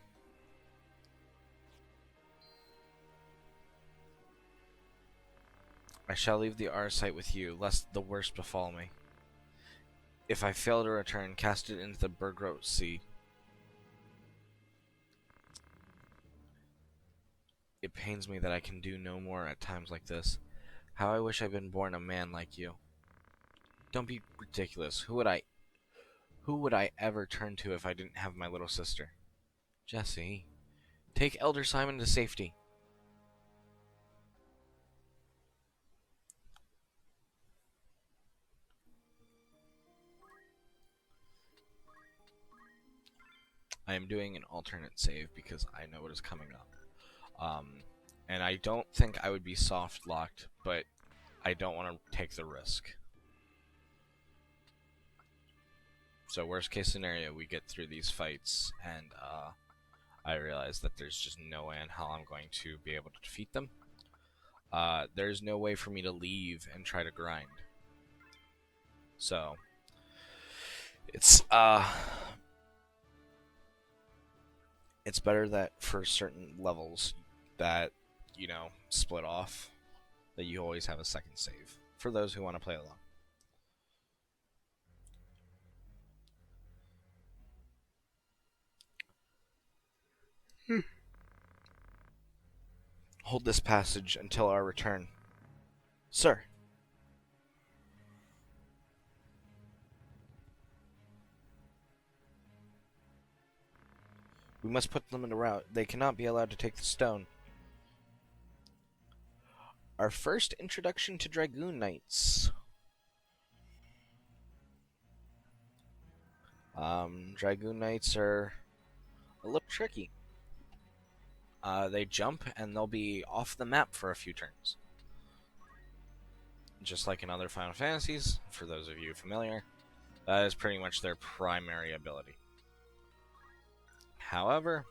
S1: I shall leave the Arsite with you, lest the worst befall me. If I fail to return, cast it into the Bergrot Sea. It pains me that I can do no more at times like this. How I wish I'd been born a man like you. Don't be ridiculous. Who would I ever turn to if I didn't have my little sister? Jesse, take Elder Simon to safety. I am doing an alternate save because I know what is coming up. And I don't think I would be soft locked, but I don't want to take the risk. So worst case scenario, we get through these fights, and I realize that there's just no way in hell I'm going to be able to defeat them. There's no way for me to leave and try to grind. So it's better that for certain levels that, you know, split off, that you always have a second save for those who want to play along. Hold this passage until our return. Sir. We must put them in a route. They cannot be allowed to take the stone. Our first introduction to Dragoon Knights. Dragoon Knights are a little tricky. They jump and they'll be off the map for a few turns. Just like in other Final Fantasies, for those of you familiar, that is pretty much their primary ability. However,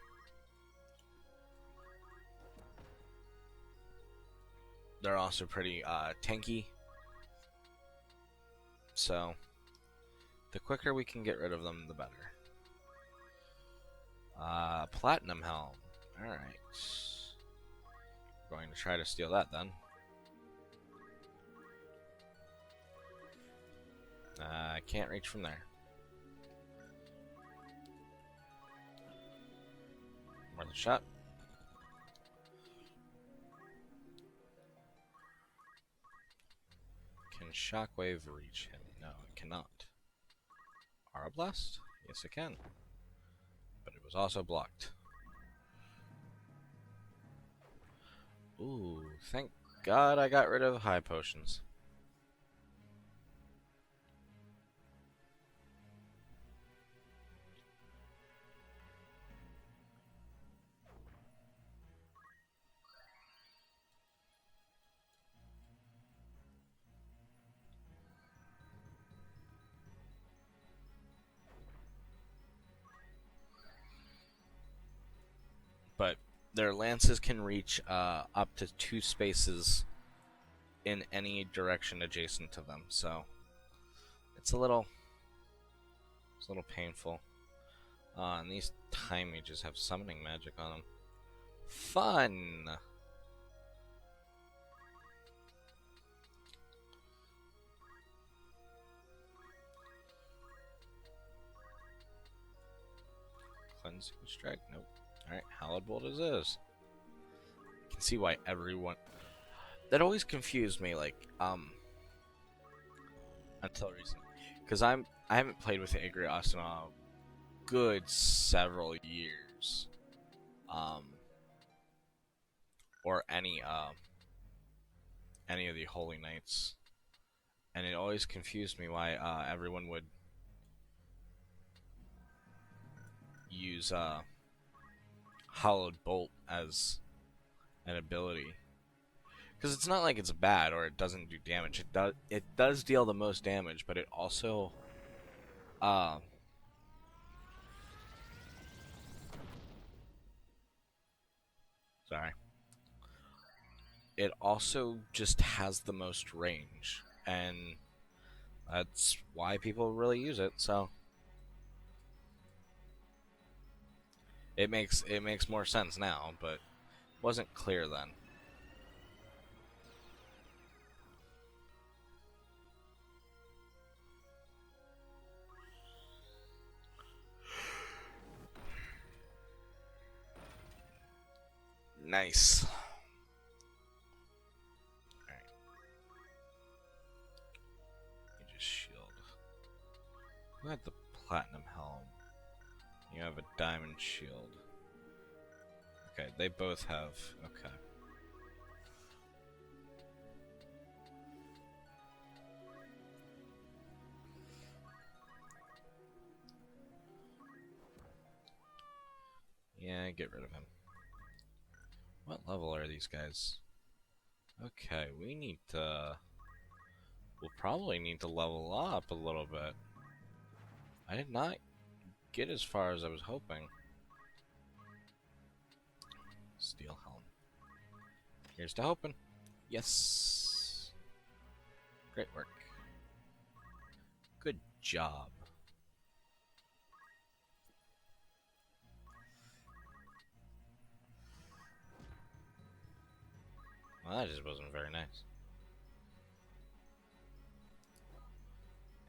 S1: they're also pretty tanky. So, the quicker we can get rid of them, the better. Platinum Helm. Alright. Going to try to steal that then. I can't reach from there. Worth a shot. Can Shockwave reach him? No, it cannot. Aura Blast? Yes, it can. But it was also blocked. Ooh, thank God I got rid of high potions. But their lances can reach up to 2 spaces in any direction adjacent to them, so it's a little painful. And these time mages have summoning magic on them. Fun! One single strike? Nope. Alright, Hallowed Bolt is this. You can see why everyone... That always confused me, like, until recently. Because I haven't played with Agrios in a good several years. Or any of the Holy Knights. And it always confused me why everyone would use Hallowed Bolt as an ability. Because it's not like it's bad or it doesn't do damage. It does deal the most damage, but it also sorry. It also just has the most range, and that's why people really use it. So it makes more sense now, but wasn't clear then. Nice. Alright. You just shield. Who had the platinum helm? You have a diamond shield. Okay, they both have. Okay. Yeah, get rid of him. What level are these guys? Okay, we need to... We'll probably need to level up a little bit. I did not get as far as I was hoping. Steel helm. Here's to hoping. Yes. Great work. Good job. Well, that just wasn't very nice.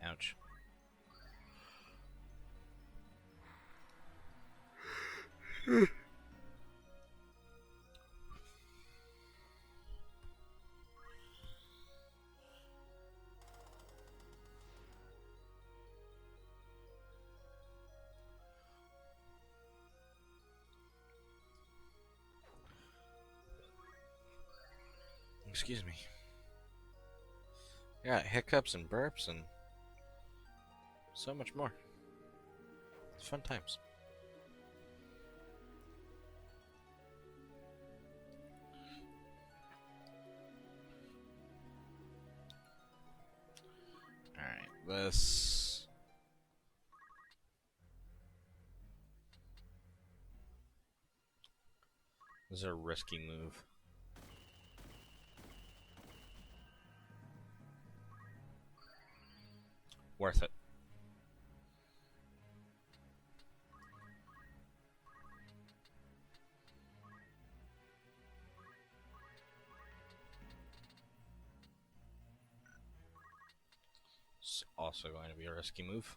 S1: Ouch. Excuse me. Yeah, hiccups and burps and so much more. It's fun times. Alright, this is a risky move. Worth it. It's also going to be a risky move.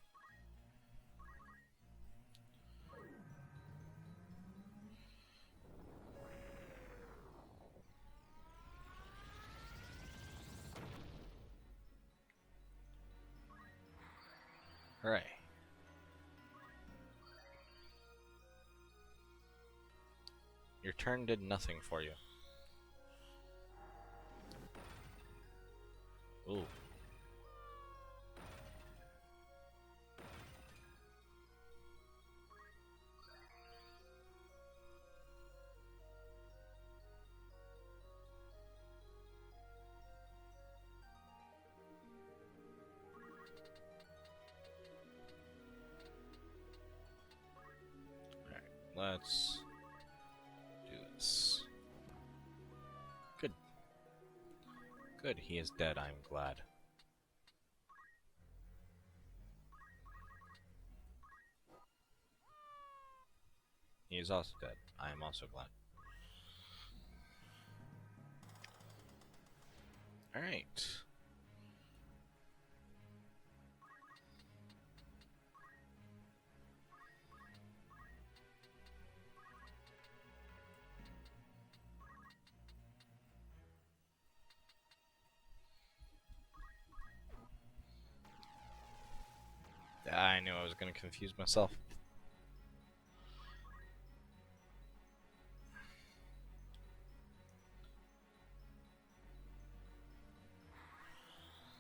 S1: Hooray. Your turn did nothing for you. Ooh. Alright, let's do this. Good. Good, he is dead, I'm glad. He is also dead. I am also glad. Alright. I knew I was going to confuse myself.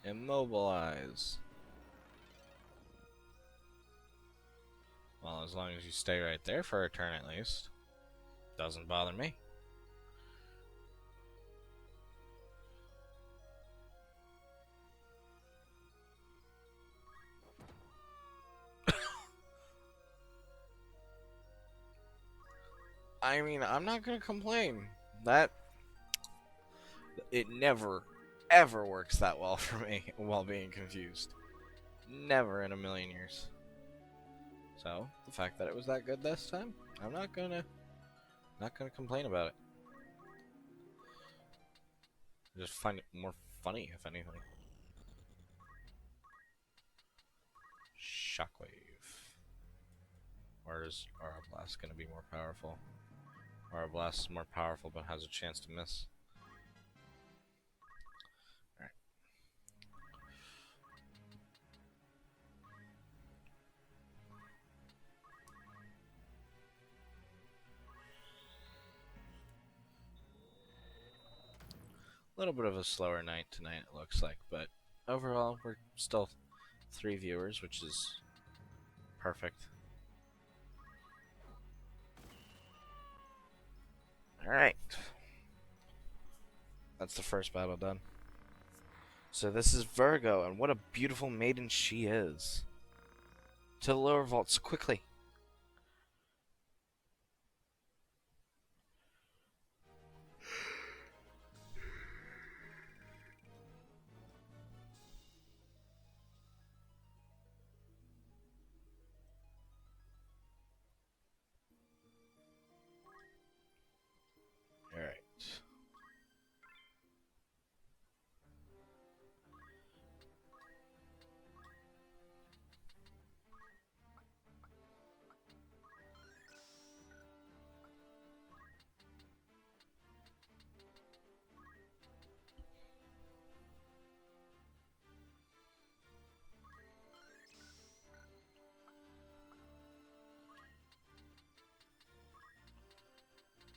S1: Immobilize. Well, as long as you stay right there for a turn at least. Doesn't bother me. I mean, I'm not gonna complain. It never, ever works that well for me while being confused. Never in a million years. So, the fact that it was that good this time, I'm not gonna complain about it. I just find it more funny, if anything. Shockwave. Or is Aura Blast gonna be more powerful? Aura Blast is more powerful but has a chance to miss. Alright. A little bit of a slower night tonight, it looks like, but overall, we're still 3 viewers, which is perfect. Alright. That's the first battle done. So this is Virgo, and what a beautiful maiden she is. To the lower vaults, quickly. Alright.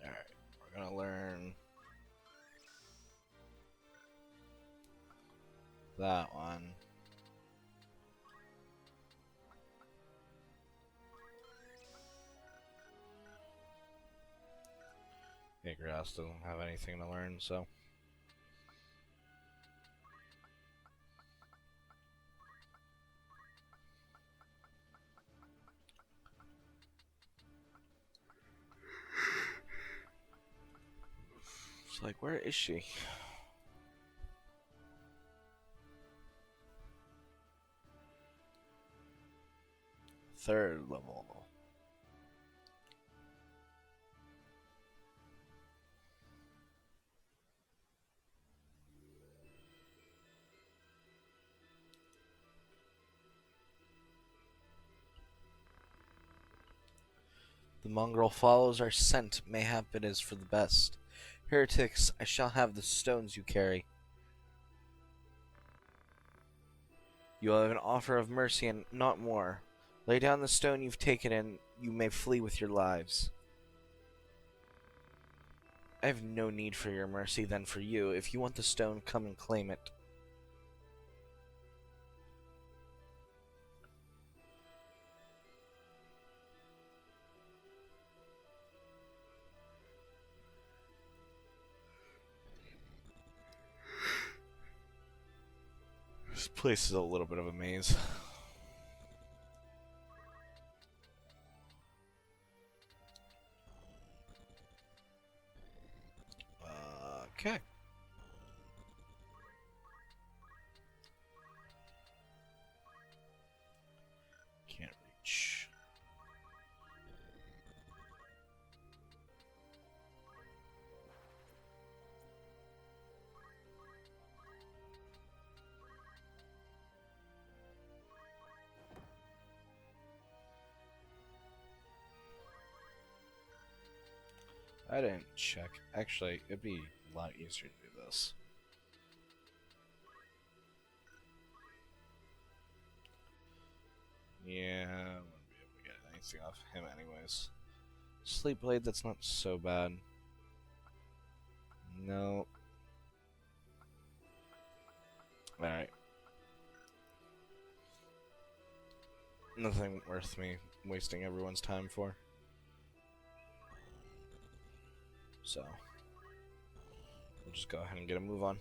S1: Alright, we're gonna learn that one. Grass doesn't have anything to learn, so. It's like, where is she? Third level. The mongrel follows our scent. Mayhap it is for the best. Heretics, I shall have the stones you carry. You will have an offer of mercy and not more. Lay down the stone you've taken and you may flee with your lives. I have no need for your mercy than for you. If you want the stone, come and claim it. This place is a little bit of a maze. Okay. Can't reach. I didn't check. Actually, it'd be a lot easier to do this. Yeah, I wouldn't be able to get anything off him anyways. Sleep Blade, that's not so bad. No. Alright. Nothing worth me wasting everyone's time for. So, we'll just go ahead and get a move on.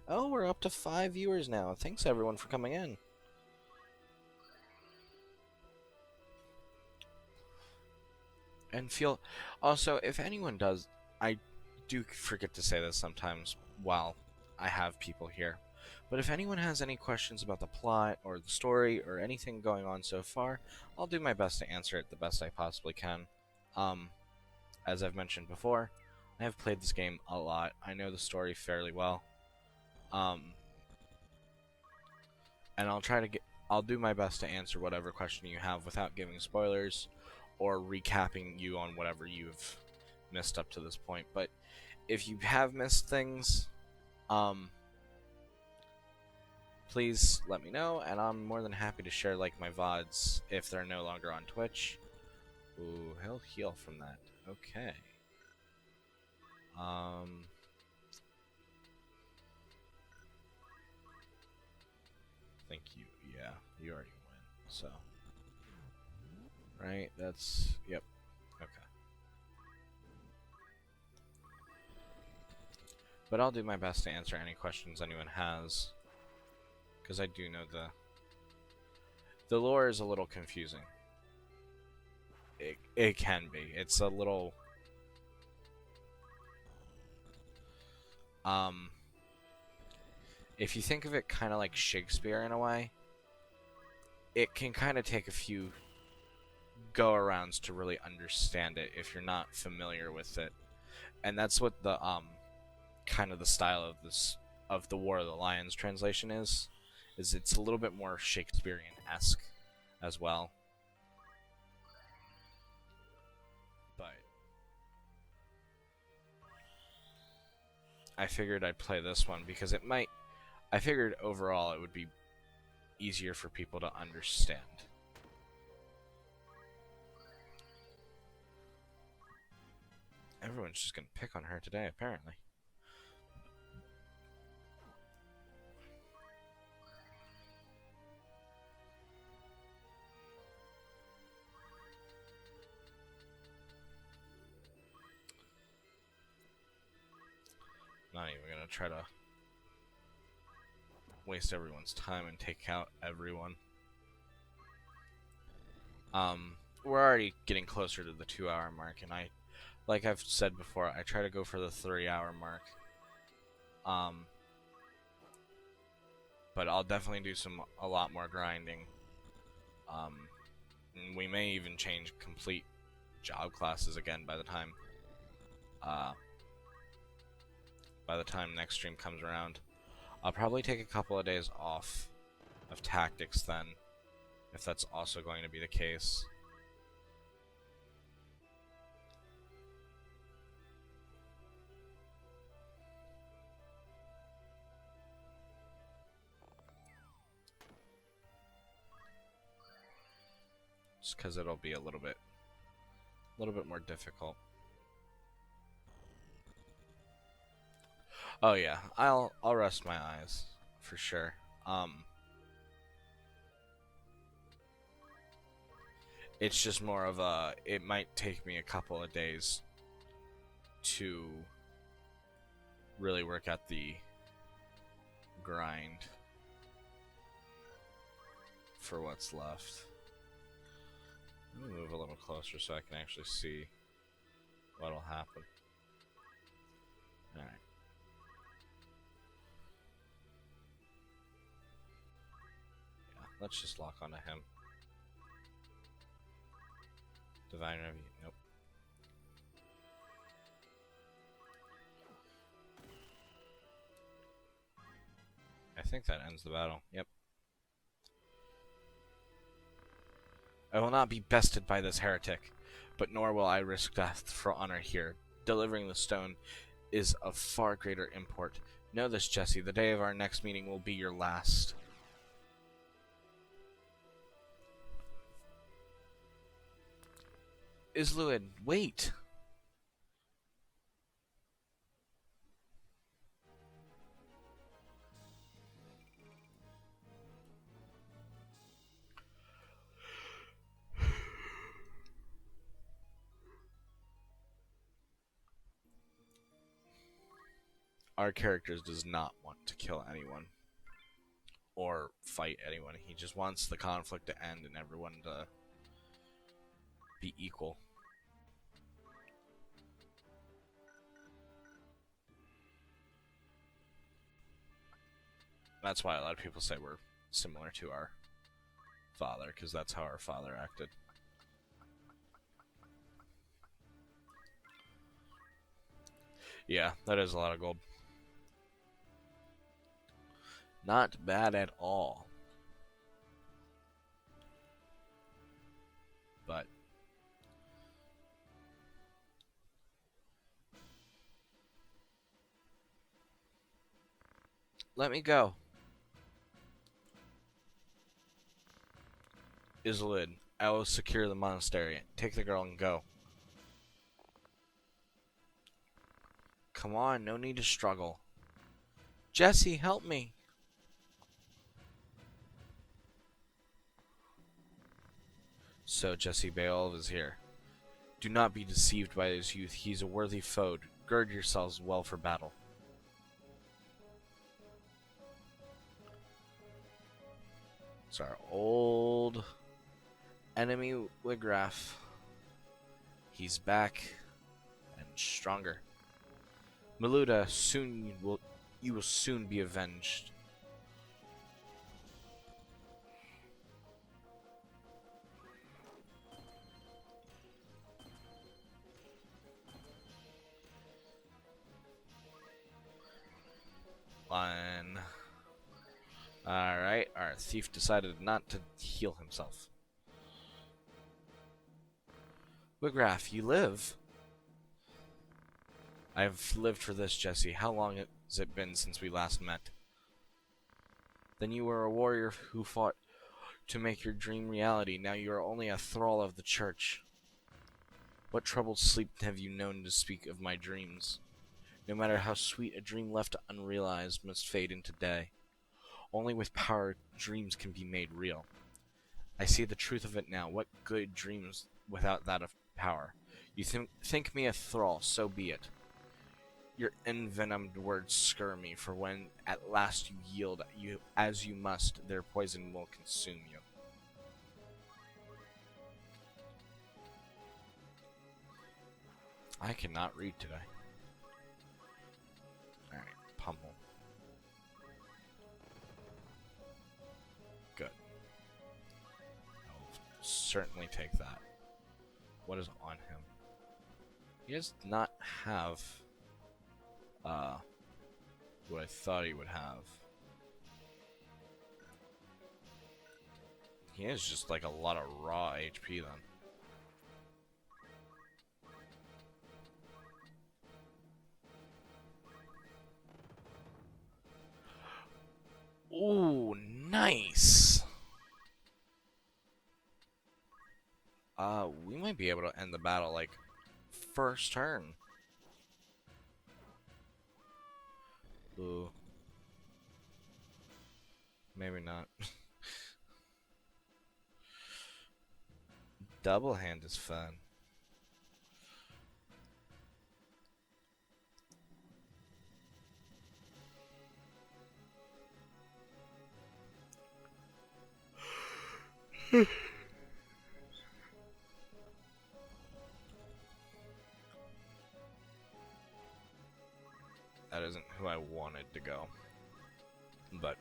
S1: Oh, we're up to 5 viewers now. Thanks everyone for coming in. And feel... Also, if anyone does... I do forget to say this sometimes while I have people here. But if anyone has any questions about the plot or the story or anything going on so far, I'll do my best to answer it the best I possibly can. As I've mentioned before, I have played this game a lot. I know the story fairly well. And I'll do my best to answer whatever question you have without giving spoilers or recapping you on whatever you've missed up to this point. But if you have missed things, please let me know, and I'm more than happy to share like my VODs if they're no longer on Twitch. Ooh, he'll heal from that. Okay. Thank you. Yeah, you already win. So, right? That's yep. Okay. But I'll do my best to answer any questions anyone has, because I do know the lore is a little confusing. It can be. It's a little if you think of it kind of like Shakespeare in a way, it can kind of take a few go-arounds to really understand it if you're not familiar with it. And that's what the kind of the style of the War of the Lions translation is it's a little bit more Shakespearean-esque as well. But I figured I'd play this one because I figured overall it would be easier for people to understand. Everyone's just gonna pick on her today, apparently. Not even gonna try to waste everyone's time and take out everyone. We're already getting closer to the 2-hour mark, and like I've said before, I try to go for the 3-hour mark. But I'll definitely do a lot more grinding. And we may even change complete job classes again by the time next stream comes around. I'll probably take a couple of days off of tactics then, if that's also going to be the case. Just because it'll be a little bit more difficult. Oh yeah, I'll rest my eyes for sure. It's just more of it might take me a couple of days to really work at the grind for what's left. Let me move a little closer so I can actually see what'll happen. Alright. Yeah, let's just lock onto him. Divine Review, nope. I think that ends the battle, yep. I will not be bested by this heretic, but nor will I risk death for honor here. Delivering the stone is of far greater import. Know this, Jesse, the day of our next meeting will be your last. Isluid, wait! Our character does not want to kill anyone or fight anyone. He just wants the conflict to end and everyone to be equal. That's why a lot of people say we're similar to our father, because that's how our father acted. Yeah, that is a lot of gold. Not bad at all. But let me go. Isolid, I will secure the monastery. Take the girl and go. Come on, no need to struggle. Jesse, help me. So Jesse Beowulf is here. Do not be deceived by his youth. He's a worthy foe. Gird yourselves well for battle. It's our old enemy Wigraf. He's back and stronger. Maluda, you will soon be avenged. One. Alright, our thief decided not to heal himself. Wigraf, you live? I've lived for this, Jesse. How long has it been since we last met? Then you were a warrior who fought to make your dream reality. Now you are only a thrall of the church. What troubled sleep have you known to speak of my dreams? No matter how sweet, a dream left unrealized must fade into day. Only with power, dreams can be made real. I see the truth of it now. What good dreams without that of power? You think me a thrall, so be it. Your envenomed words scare me, for when at last you yield, as you must, their poison will consume you. I cannot read today. Alright, pummel. Good. I'll certainly take that. What is on him? He does not have what I thought he would have. He has just like a lot of raw HP then. Ooh, nice. We might be able to end the battle like first turn. Ooh. Maybe not. Double hand is fun. That isn't who I wanted to go. But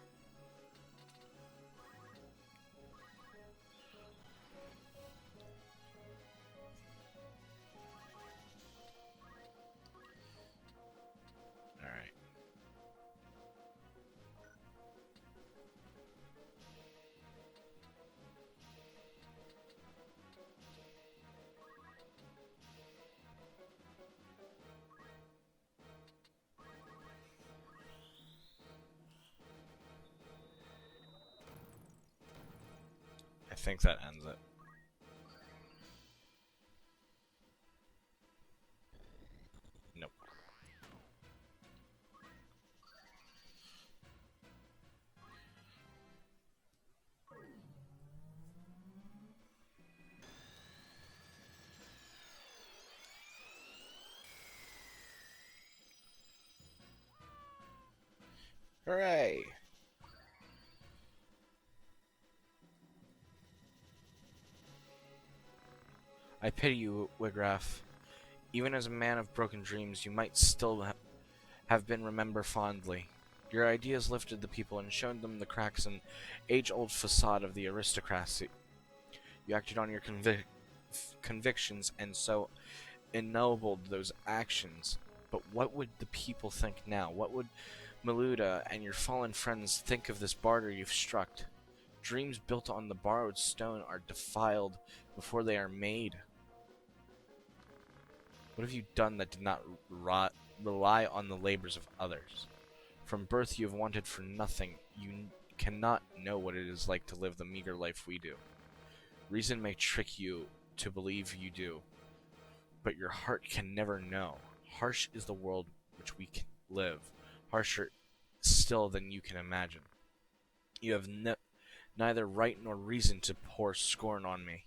S1: alright. I think that ends it. Hooray! I pity you, Wigraf. Even as a man of broken dreams, you might still have been remembered fondly. Your ideas lifted the people and showed them the cracks and age-old facade of the aristocracy. You acted on your convictions and so ennobled those actions. But what would the people think now? What would Maluda and your fallen friends think of this barter you've struck? Dreams built on the borrowed stone are defiled before they are made. What have you done that did not rely on the labors of others? From birth you have wanted for nothing. You cannot know what it is like to live the meager life we do. Reason may trick you to believe you do, but your heart can never know. Harsh is the world which we can live, harsher still than you can imagine. You have neither right nor reason to pour scorn on me.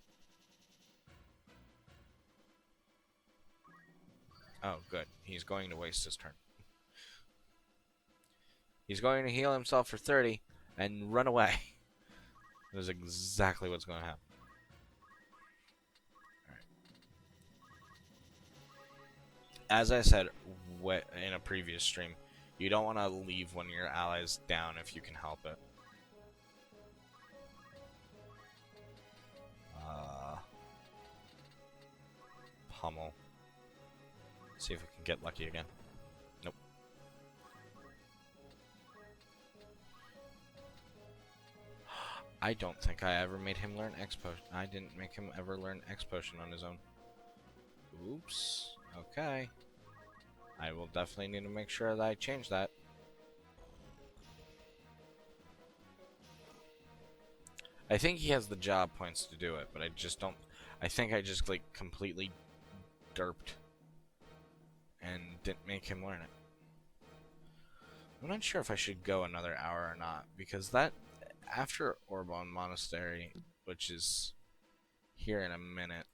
S1: Oh, good. He's going to waste his turn. He's going to heal himself for 30 and run away. That is exactly what's going to happen. Alright. As I said in a previous stream, you don't want to leave one of your allies down if you can help it. Pummel. See if we can get lucky again. Nope. I don't think I ever made him learn X Potion. I didn't make him ever learn X Potion on his own. Oops. Okay. I will definitely need to make sure that I change that. I think he has the job points to do it, but I just don't... I think I just, like, completely derped and didn't make him learn it. I'm not sure if I should go another hour or not, because that... After Orbon Monastery, which is here in a minute,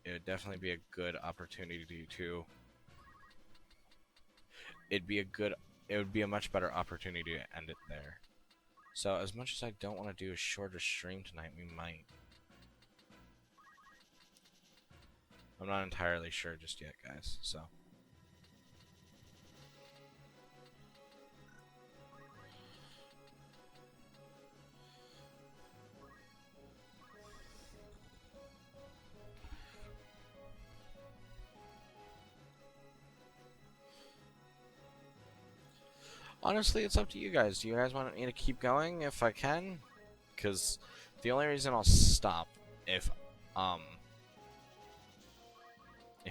S1: it would definitely be a good opportunity to... It would be a much better opportunity to end it there. So, as much as I don't want to do a shorter stream tonight, we might. I'm not entirely sure just yet, guys, so... Honestly, it's up to you guys. Do you guys want me to keep going if I can? Because the only reason I'll stop if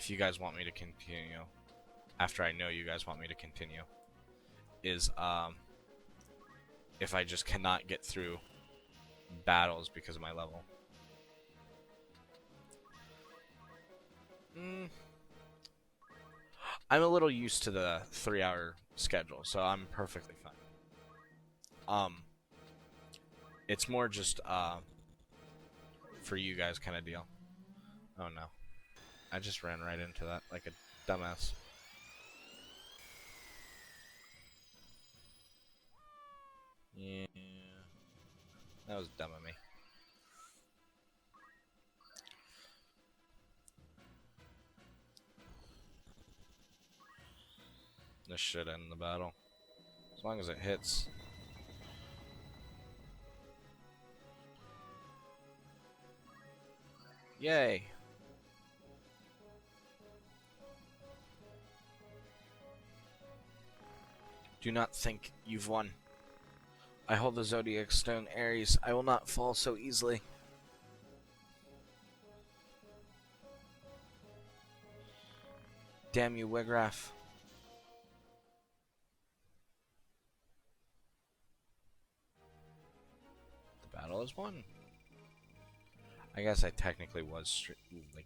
S1: you guys want me to continue, after I know you guys want me to continue, is if I just cannot get through battles because of my level. I'm a little used to the 3-hour schedule, so I'm perfectly fine. It's more just for you guys kind of deal. Oh no. I just ran right into that like a dumbass. Yeah. That was dumb of me. This should end the battle. As long as it hits. Yay! Do not think you've won. I hold the Zodiac Stone Ares. I will not fall so easily. Damn you, Wigraf. The battle is won. I guess I technically was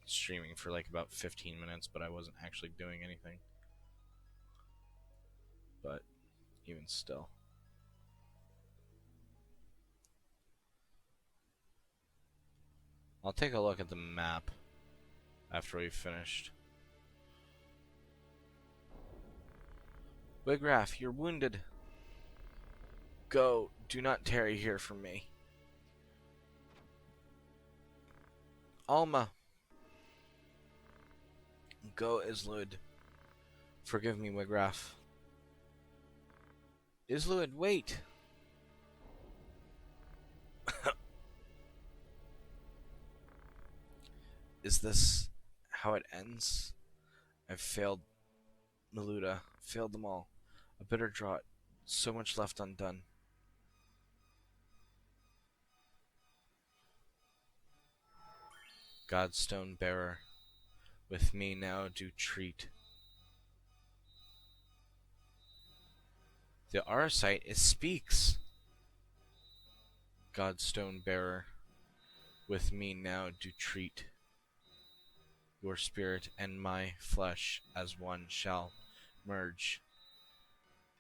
S1: streaming for like about 15 minutes, but I wasn't actually doing anything. But even still. I'll take a look at the map after we've finished. Wigraf, you're wounded. Go, do not tarry here for me. Alma, go Islud. Forgive me, Wigraf. Islud, wait! Is this how it ends? I've failed Meluda, failed them all. A bitter draught, so much left undone. Godstone bearer, with me now do treat. The Arasite, it speaks! Godstone bearer, with me now do treat. Your spirit and my flesh as one shall merge.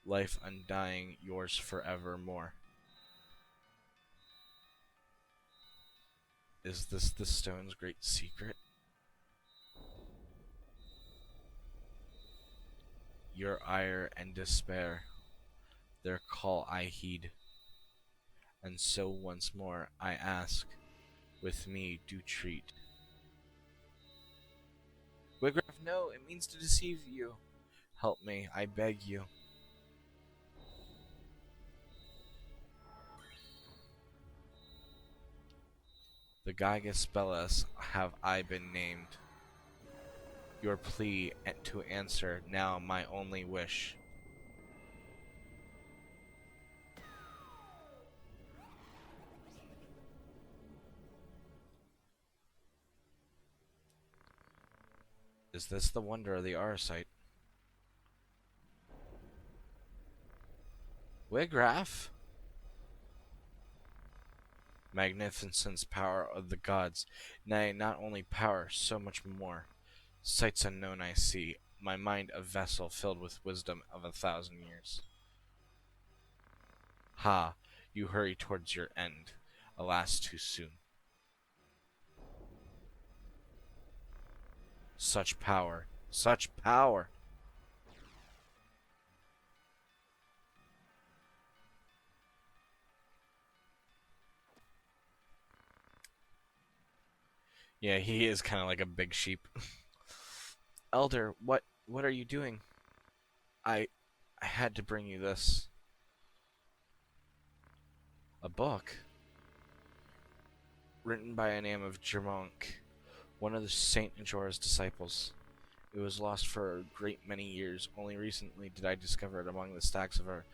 S1: Life undying, yours forevermore. Is this the stone's great secret? Your ire and despair, their call I heed. And so once more I ask, with me do treat. Wigraf, no, it means to deceive you. Help me, I beg you. The Gygas Bellas have I been named. Your plea to answer now my only wish. Is this the wonder of the Arasite? Wigraf? Magnificence, power of the gods, nay, not only power, so much more. Sights unknown I see, my mind a vessel filled with wisdom of 1,000 years. Ha, you hurry towards your end, alas too soon. Such power, such power! Yeah, he is kind of like a big sheep. Elder, what are you doing? I had to bring you this. A book? Written by a name of Jermonk, one of the Saint Majora's disciples. It was lost for a great many years. Only recently did I discover it among the stacks of our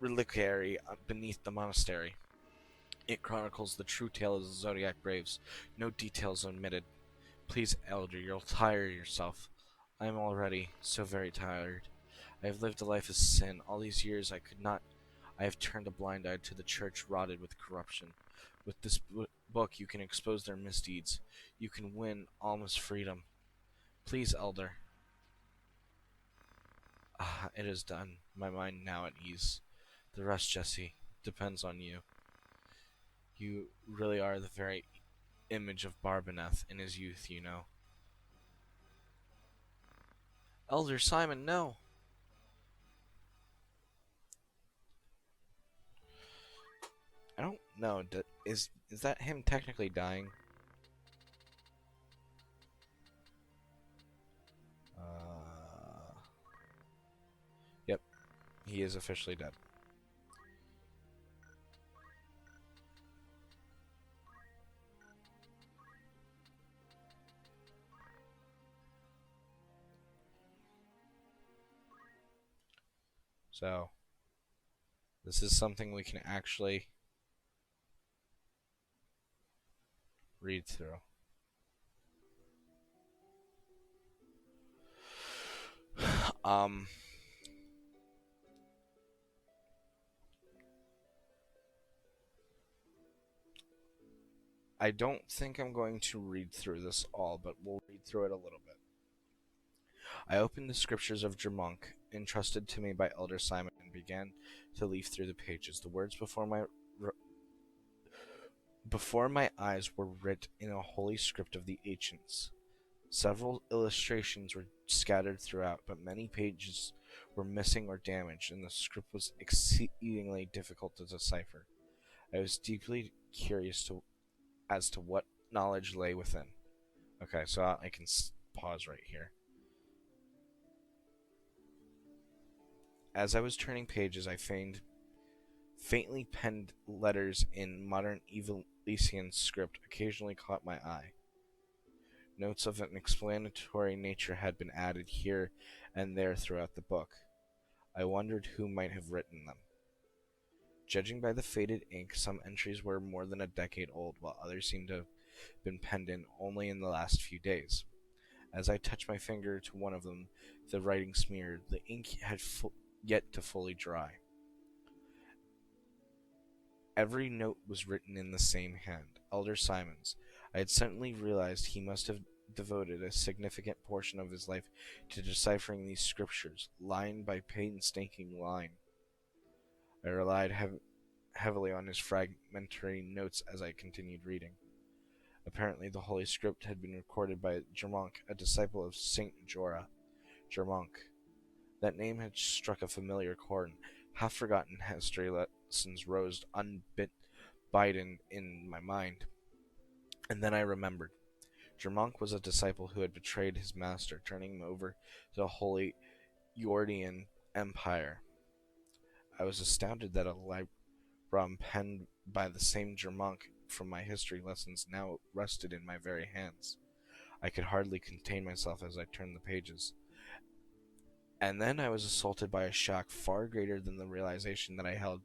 S1: reliquary beneath the monastery. It chronicles the true tale of the Zodiac Braves, no details omitted. Please, Elder, you'll tire yourself. I am already so very tired. I have lived a life of sin. All these years I have turned a blind eye to the church rotted with corruption. With this book you can expose their misdeeds. You can win Alma's freedom. Please, Elder. Ah, it is done. My mind now at ease. The rest, Jesse, depends on you. You really are the very image of Barbaneth in his youth, you know. Elder Simon, no! I don't know. Is that him technically dying? Yep, he is officially dead. So, this is something we can actually read through. um, I don't think I'm going to read through this all, but we'll read through it a little bit. I opened the scriptures of Jermonk, entrusted to me by Elder Simon, and began to leaf through the pages. The words before my eyes were writ in a holy script of the ancients. Several illustrations were scattered throughout, but many pages were missing or damaged, and the script was exceedingly difficult to decipher. I was deeply curious as to what knowledge lay within. Okay, so I can pause right here. As I was turning pages, I faintly penned letters in modern Evelesian script occasionally caught my eye. Notes of an explanatory nature had been added here and there throughout the book. I wondered who might have written them. Judging by the faded ink, some entries were more than a decade old, while others seemed to have been penned in only in the last few days. As I touched my finger to one of them, the writing smeared. The ink had yet to fully dry. Every note was written in the same hand, Elder Simon's. I had suddenly realized he must have devoted a significant portion of his life to deciphering these scriptures, line by painstaking line. I relied heavily on his fragmentary notes as I continued reading. Apparently, the Holy Script had been recorded by Germonk, a disciple of Saint Jorah. Germonk. That name had struck a familiar chord. Half-forgotten history lessons rose unbidden in my mind. And then I remembered. Germonk was a disciple who had betrayed his master, turning him over to the Holy Yordian Empire. I was astounded that a librum penned by the same Germonk from my history lessons now rested in my very hands. I could hardly contain myself as I turned the pages. And then I was assaulted by a shock far greater than the realization that I held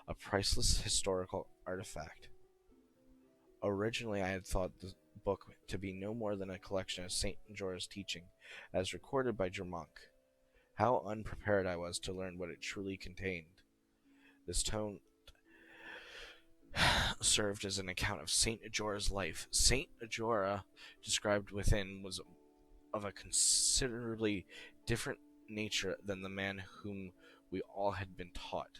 S1: a priceless historical artifact. Originally, I had thought the book to be no more than a collection of St. Jorah's teaching, as recorded by Germonk. How unprepared I was to learn what it truly contained. This tome served as an account of St. Jorah's life. St. Jorah, described within, was of a considerably different nature than the man whom we all had been taught.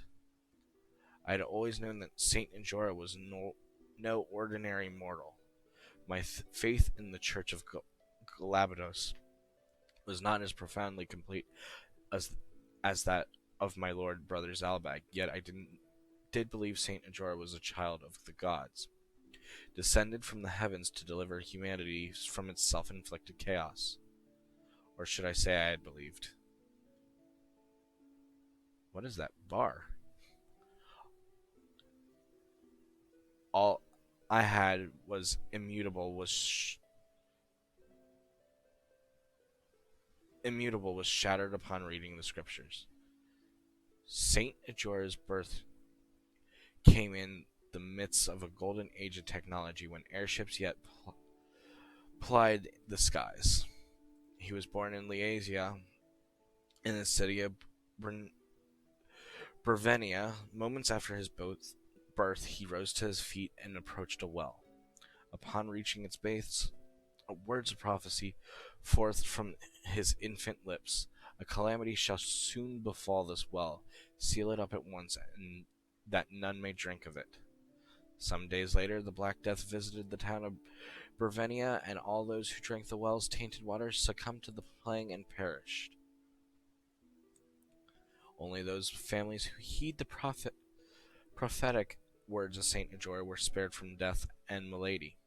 S1: I had always known that St. Jorah was no ordinary mortal. My faith in the Church of Galapagos was not as profoundly complete as that of my lord brother Zalbag, yet I did believe St. Jorah was a child of the gods, descended from the heavens to deliver humanity from its self-inflicted chaos. Or should I say I had believed? What is that bar? All I had was immutable was shattered upon reading the scriptures. Saint Jorah's birth came in the midst of a golden age of technology when airships yet plied the skies. He was born in Liasia, in the city of Brevenia. Moments after his birth, he rose to his feet and approached a well. Upon reaching its base, words of prophecy forth from his infant lips. A calamity shall soon befall this well. Seal it up at once, and that none may drink of it. Some days later, the Black Death visited the town of Brevenia, and all those who drank the well's tainted water succumbed to the plague and perished. Only those families who heed the prophetic words of Saint Jorah were spared from death and malady.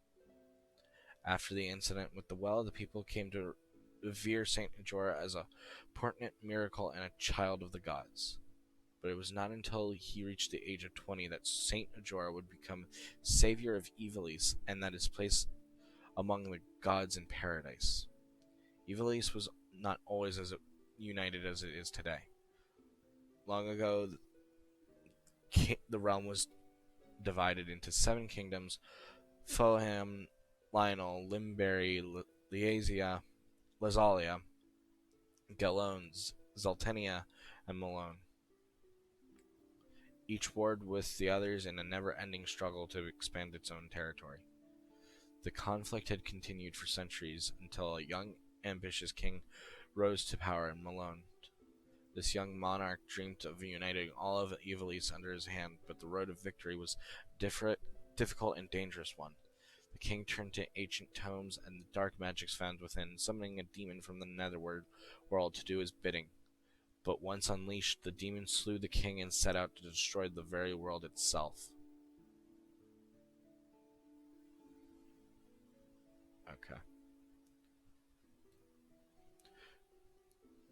S1: After the incident with the well, the people came to revere Saint Jorah as a portent miracle and a child of the gods. But it was not until he reached the age of 20 that Saint Jorah would become savior of Evelis, and that his place among the gods in paradise. Evelis was not always as united as it is today. Long ago, the realm was divided into 7 kingdoms: Foham, Lionel, Limberry, Liasia, Lazalia, Galone, Zaltenia, and Malone, each warred with the others in a never-ending struggle to expand its own territory. The conflict had continued for centuries until a young, ambitious king rose to power in Malone. This young monarch dreamed of uniting all of Evelis under his hand, but the road of victory was a difficult and dangerous one. The king turned to ancient tomes and the dark magics found within, summoning a demon from the netherworld world to do his bidding. But once unleashed, the demon slew the king and set out to destroy the very world itself. Okay.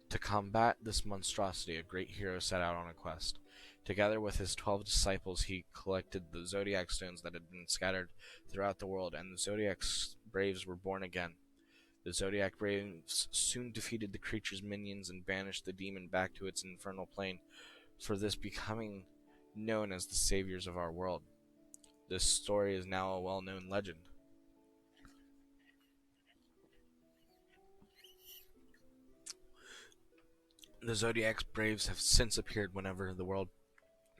S1: To combat this monstrosity, a great hero set out on a quest. Together with his 12 disciples, he collected the zodiac stones that had been scattered throughout the world, and the zodiac braves were born again. The zodiac braves soon defeated the creature's minions and banished the demon back to its infernal plane, for this becoming known as the saviors of our world. This story is now a well-known legend. The Zodiac's braves have since appeared whenever the world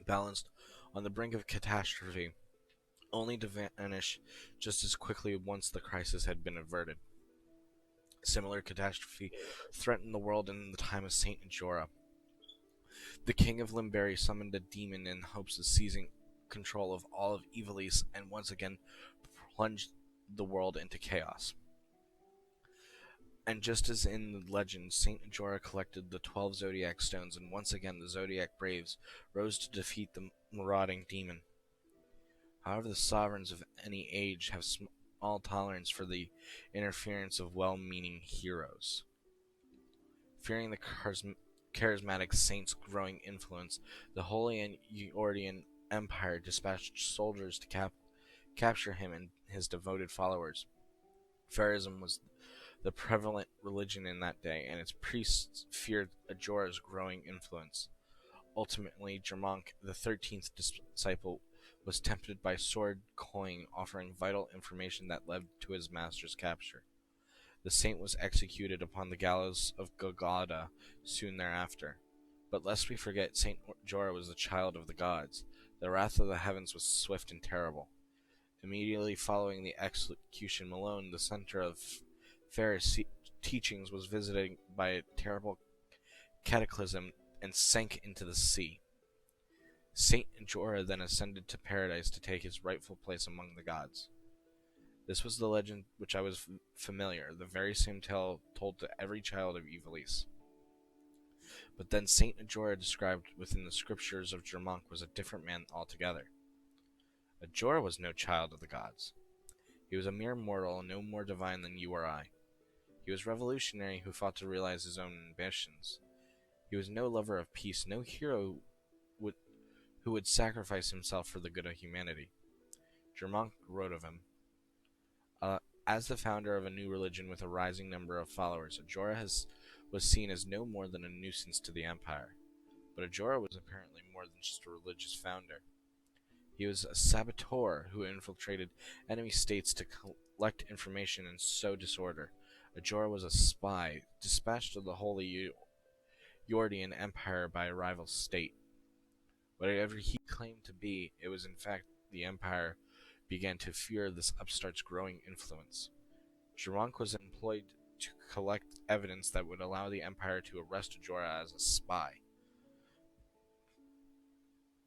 S1: balanced on the brink of catastrophe, only to vanish just as quickly once the crisis had been averted. A similar catastrophe threatened the world in the time of Saint Jorah. The king of Limberry summoned a demon in hopes of seizing control of all of Ivalice and once again plunged the world into chaos. And just as in the legend, Saint Jorah collected the 12 Zodiac stones, and once again the Zodiac braves rose to defeat the marauding demon. However, the sovereigns of any age have small tolerance for the interference of well-meaning heroes. Fearing the charismatic saint's growing influence, the Holy and Eordian Empire dispatched soldiers to capture him and his devoted followers. Pharism was the prevalent religion in that day, and its priests feared Jorah's growing influence. Ultimately, Jermonk, the 13th disciple, was tempted by sword coin offering vital information that led to his master's capture. The saint was executed upon the gallows of Golgotha soon thereafter. But lest we forget, Saint Jorah was the child of the gods. The wrath of the heavens was swift and terrible. Immediately following the execution, Malone, the center of Pharisee teachings, was visited by a terrible cataclysm and sank into the sea. Saint Jorah then ascended to paradise to take his rightful place among the gods. This was the legend which I was familiar, the very same tale told to every child of Ivalice. But then Saint Jorah described within the scriptures of Jermonk was a different man altogether. Jorah was no child of the gods. He was a mere mortal, no more divine than you or I. He was revolutionary who fought to realize his own ambitions. He was no lover of peace, no hero who would sacrifice himself for the good of humanity. Jermonk wrote of him, as the founder of a new religion with a rising number of followers, Jorah was seen as no more than a nuisance to the empire. But Jorah was apparently more than just a religious founder. He was a saboteur who infiltrated enemy states to collect information and sow disorder. Jorah was a spy, dispatched to the Holy Eordian Empire by a rival state. Whatever he claimed to be, it was in fact the Empire began to fear this upstart's growing influence. Jermonk was employed to collect evidence that would allow the Empire to arrest Jorah as a spy.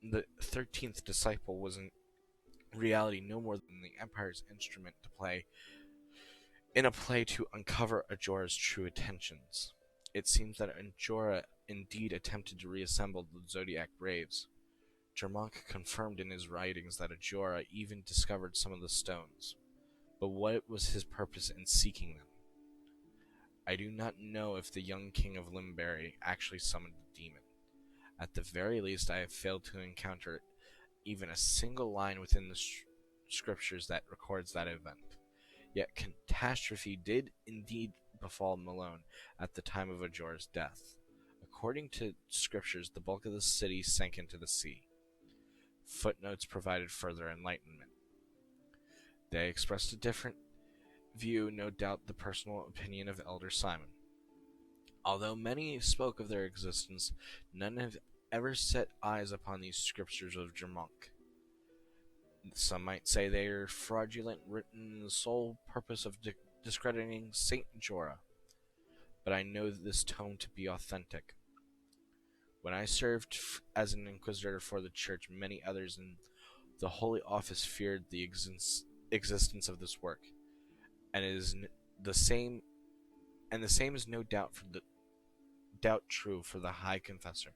S1: The 13th disciple was in reality no more than the Empire's instrument to play in a play to uncover Jorah's true intentions. It seems that Jorah indeed attempted to reassemble the Zodiac Braves. Jermonk confirmed in his writings that Jorah even discovered some of the stones. But what was his purpose in seeking them? I do not know if the young king of Limberry actually summoned the demon. At the very least, I have failed to encounter even a single line within the scriptures that records that event. Yet catastrophe did indeed befall Malone at the time of Jorah's death. According to scriptures, the bulk of the city sank into the sea. Footnotes provided further enlightenment. They expressed a different view, no doubt the personal opinion of Elder Simon. Although many spoke of their existence, none have ever set eyes upon these scriptures of Jermonk. Some might say they are fraudulent, written in the sole purpose of discrediting Saint Jorah, but I know this tome to be authentic. When I served as an inquisitor for the church, many others in the Holy Office feared the existence of this work, and the same is no doubt doubt true for the High Confessor.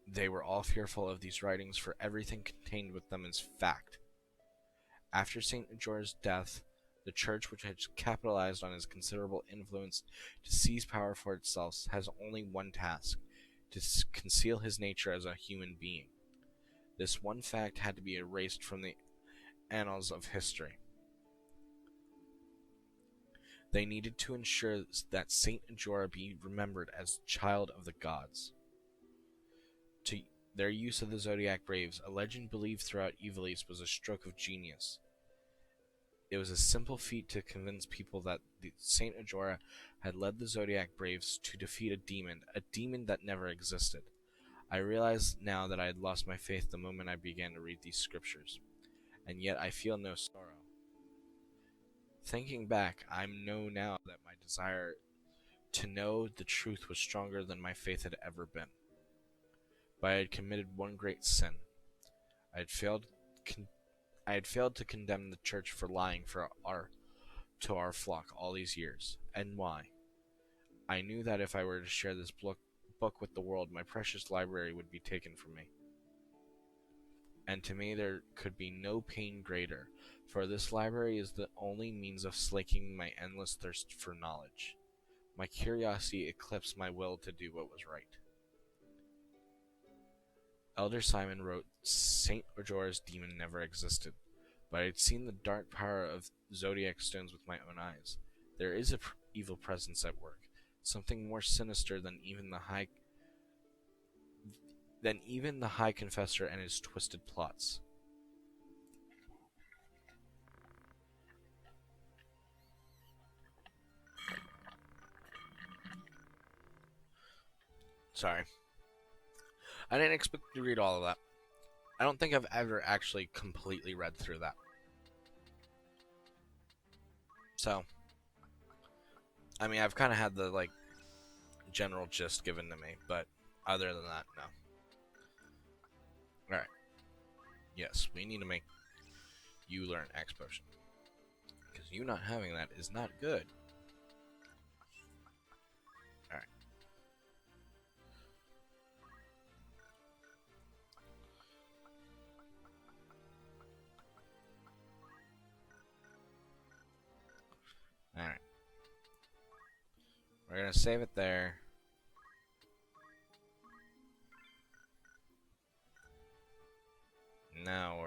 S1: They were all fearful of these writings, for everything contained with them is fact. After St. Majora's death, the Church, which had capitalized on his considerable influence to seize power for itself, has only one task: to conceal his nature as a human being. This one fact had to be erased from the annals of history. They needed to ensure that St. Majora be remembered as child of the gods. To their use of the Zodiac Braves, a legend believed throughout Ivalice, was a stroke of genius. It was a simple feat to convince people that St. Majora had led the Zodiac Braves to defeat a demon that never existed. I realize now that I had lost my faith the moment I began to read these scriptures, and yet I feel no sorrow. Thinking back, I know now that my desire to know the truth was stronger than my faith had ever been. But I had committed one great sin. I had failed to condemn the Church for lying to our flock all these years. And why? I knew that if I were to share this book with the world, my precious library would be taken from me. And to me there could be no pain greater, for this library is the only means of slaking my endless thirst for knowledge. My curiosity eclipsed my will to do what was right. Elder Simon wrote, St. Majora's demon never existed, but I had seen the dark power of zodiac stones with my own eyes. There is an evil presence at work, something more sinister than even the High Confessor and his twisted plots. Sorry. I didn't expect to read all of that. I don't think I've ever actually completely read through that. So, I mean, I've kind of had the, general gist given to me, but other than that, no. Alright. Yes, we need to make you learn X Potion. Because you not having that is not good. Alright. Alright. We're going to save it there. Now,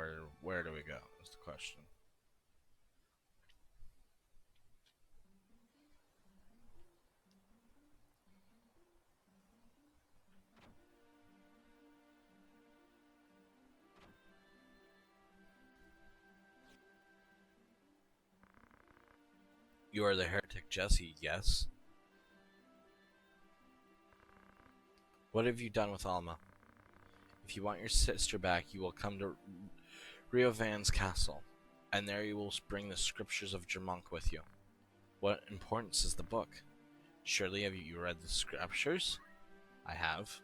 S1: where do we go, is the question. You are the heretic Jesse, yes? What have you done with Alma? If you want your sister back, you will come to Riovan's castle, and there you will bring the scriptures of Jermonk with you. What importance is the book? Surely have you read the scriptures? I have,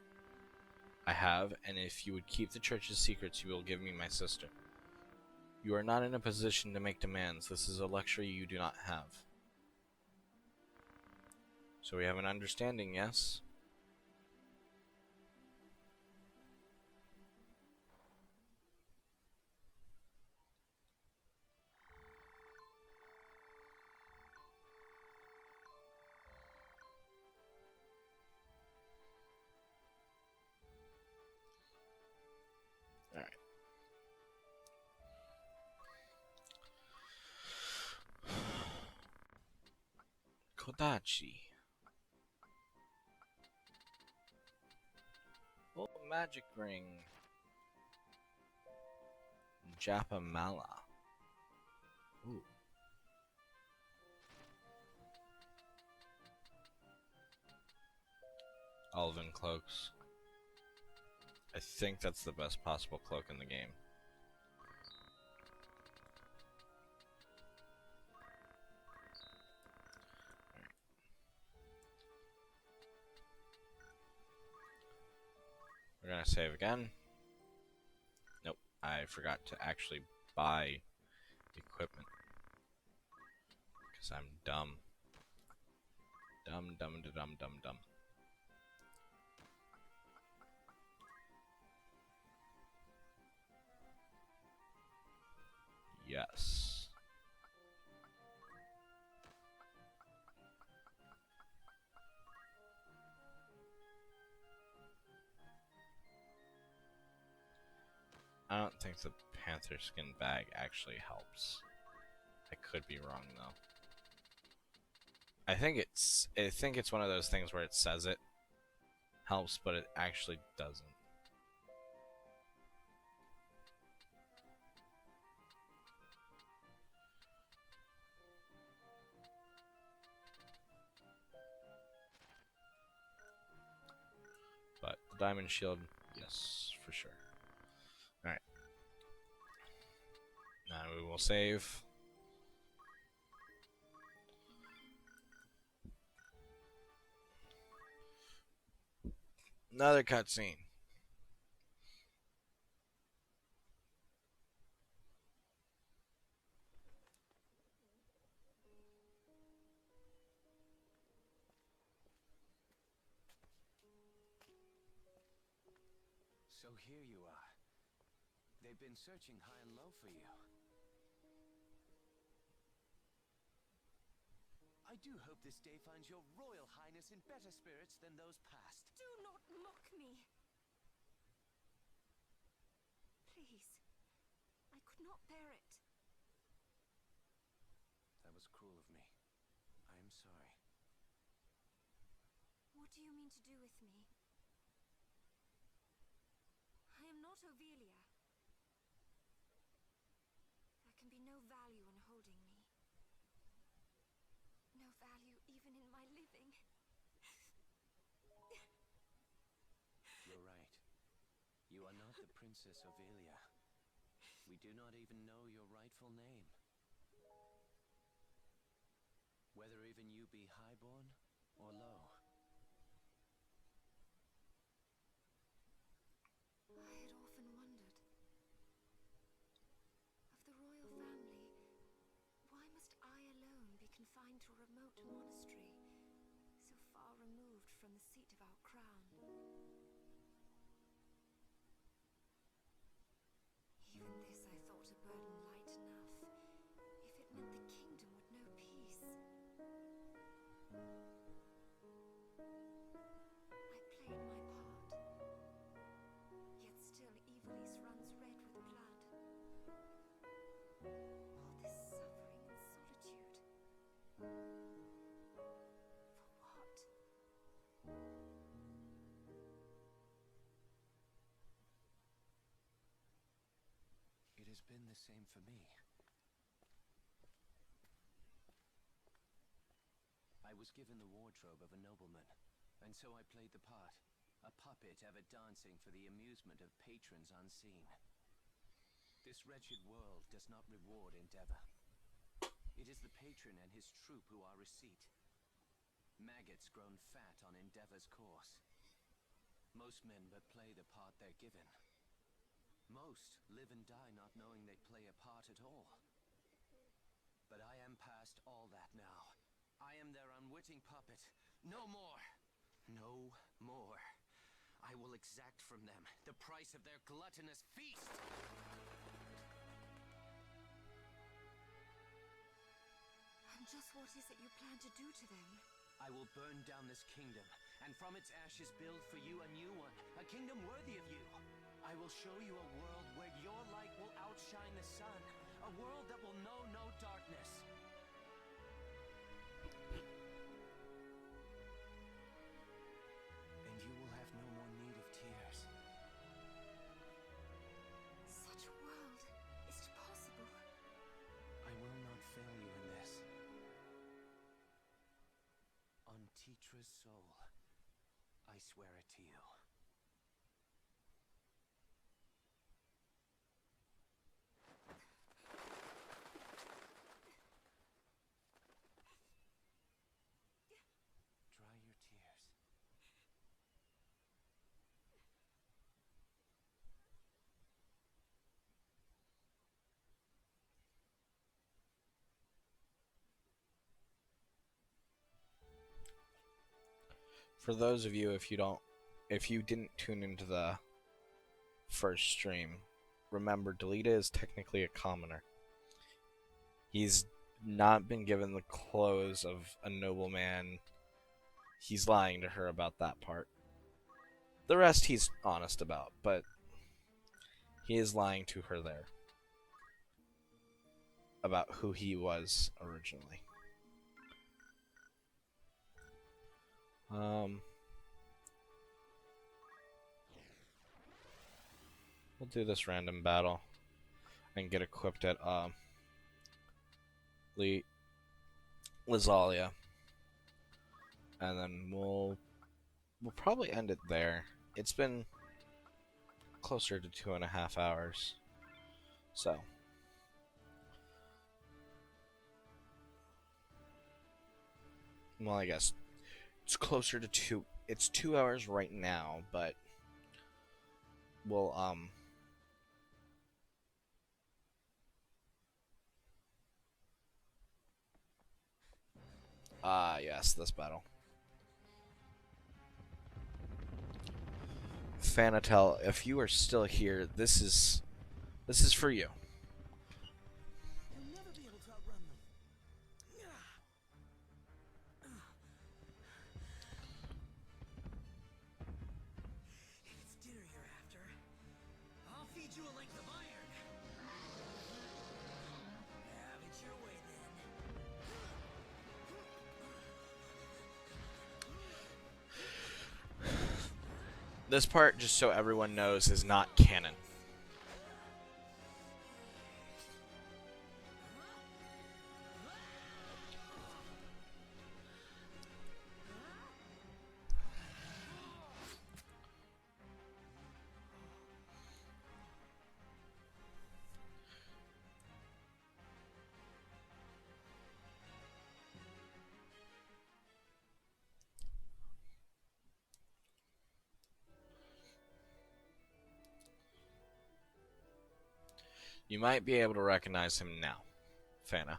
S1: and if you would keep the Church's secrets, you will give me my sister. You are not in a position to make demands. This is a luxury you do not have. So we have an understanding, yes? Alright. Kodachi. Oh, magic ring. Japamala. Ooh. Elven cloaks. I think that's the best possible cloak in the game. We're gonna save again. Nope, I forgot to actually buy equipment. Because I'm dumb. dum da dum dum dum. Yes. I don't think the panther skin bag actually helps. I could be wrong though. I think it's one of those things where it says it helps, but it actually doesn't. But the diamond shield, yes, for sure. Alright. Now we will save. Another cutscene.
S2: So here you are. They've been searching high and low for you. I do hope this day finds your Royal Highness in better spirits than those past.
S3: Do not mock me. Please. I could not bear it.
S2: That was cruel of me. I am sorry.
S3: What do you mean to do with me? I am not Ovelia. There can be no value in holding me. No value even in my living.
S2: You're right. You are not the Princess Ovelia. We do not even know your rightful name. Whether even you be highborn or low.
S3: I had often wondered. Of the royal family, why must I alone be confined to a remote monastery, so far removed from the seat of our crown? Even this I thought a burden light enough, if it meant the kingdom would know peace. I played my part, yet still Ivalice runs red with blood. All this suffering and solitude. For what?
S2: It has been the same for me. I was given the wardrobe of a nobleman, and so I played the part. A puppet ever dancing for the amusement of patrons unseen. This wretched world does not reward endeavor. It is the patron and his troop who are receipt. Maggots grown fat on endeavor's course. Most men but play the part they're given. Most live and die not knowing they play a part at all. But I am past all that now. I am their unwitting puppet. No more! No more. I will exact from them the price of their gluttonous feast!
S3: And just what is it you plan to do to them?
S2: I will burn down this kingdom, and from its ashes build for you a new one, a kingdom worthy of you. I will show you a world where your light will outshine the sun, a world that will know no darkness. And you will have no more need of tears.
S3: Such a world, is it possible?
S2: I will not fail you in this. On Titra's soul, I swear it to you. Dry your tears.
S1: For those of you, if you didn't tune into the first stream, remember Delita is technically a commoner. He's not been given the clothes of a nobleman. He's lying to her about that part. The rest he's honest about, but he is lying to her there about who he was originally. We'll do this random battle and get equipped at Lizalia, and then we'll probably end it there. It's been closer to 2.5 hours, so well, I guess it's closer to 2. It's 2 hours right now, but we'll yes, this battle. Fanatel, if you are still here, this is for you.
S4: You'll never be able to outrun them. If it's dinner you're after, I'll feed you a length of iron. Have it your way then.
S1: This part, just so everyone knows, is not canon. You might be able to recognize him now, Fana.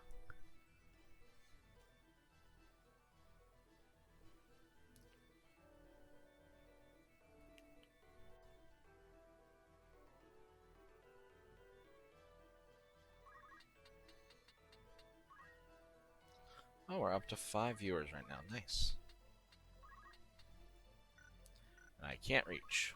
S1: Oh, we're up to 5 viewers right now. Nice. And I can't reach.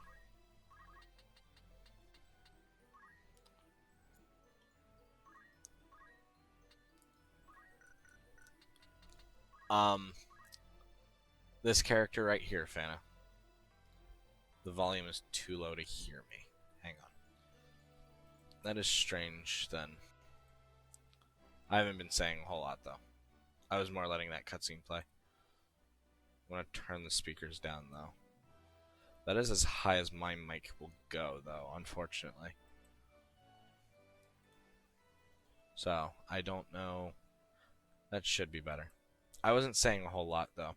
S1: This character right here, Fana. The volume is too low to hear me. Hang on. That is strange, then. I haven't been saying a whole lot, though. I was more letting that cutscene play. I want to turn the speakers down, though. That is as high as my mic will go, though, unfortunately. So, I don't know. That should be better. I wasn't saying a whole lot, though.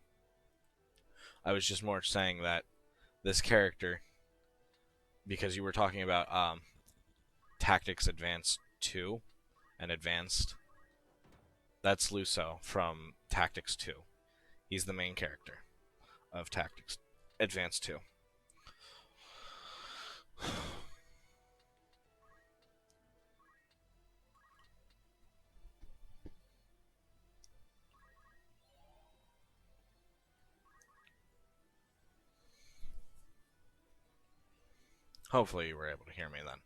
S1: I was just more saying that this character, because you were talking about Tactics Advanced 2 and Advanced, that's Luso from Tactics 2. He's the main character of Tactics Advanced 2. Hopefully you were able to hear me then.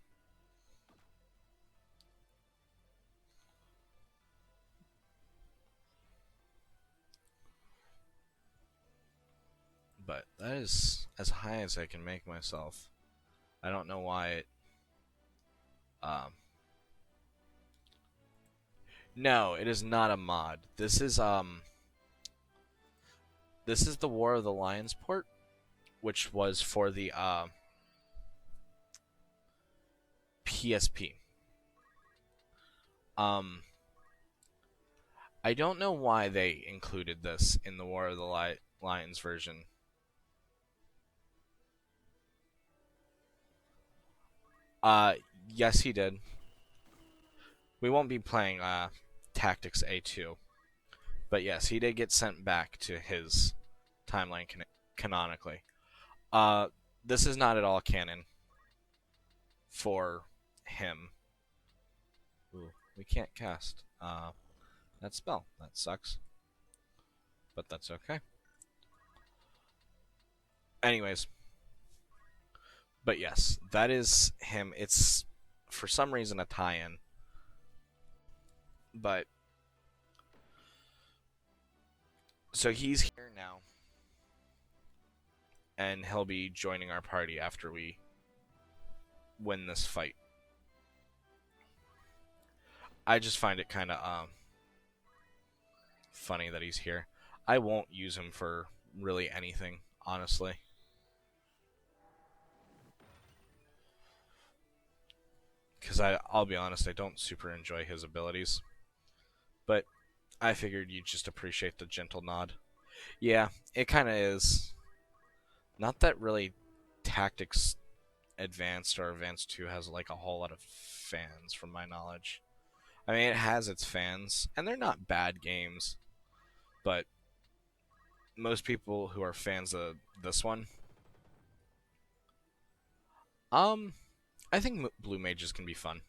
S1: But that is as high as I can make myself. I don't know why it... No, it is not a mod. This is the War of the Lions port, which was for the PSP. I don't know why they included this in the War of the Lions version. Yes, he did. We won't be playing Tactics A2, but yes, he did get sent back to his timeline canonically. This is not at all canon for him. Ooh, we can't cast that spell. That sucks. But that's okay. Anyways, but yes, that is him. It's for some reason a tie-in. But so he's here now, and he'll be joining our party after we win this fight. I just find it kind of funny that he's here. I won't use him for really anything, honestly. Because I'll be honest, I don't super enjoy his abilities. But I figured you'd just appreciate the gentle nod. Yeah, it kind of is. Not that really Tactics Advanced or Advanced 2 has like a whole lot of fans, from my knowledge. I mean, it has its fans, and they're not bad games. But most people who are fans of this one, I think blue mages can be fun.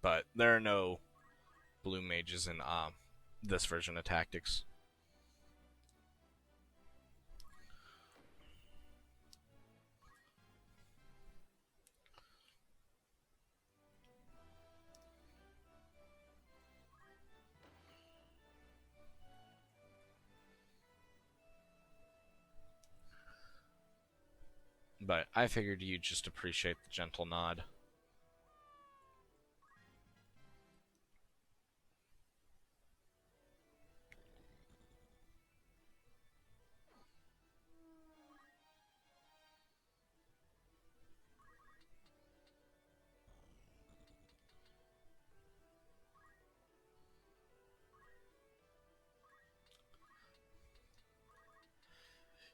S1: But there are no blue mages in this version of Tactics. But I figured you'd just appreciate the gentle nod.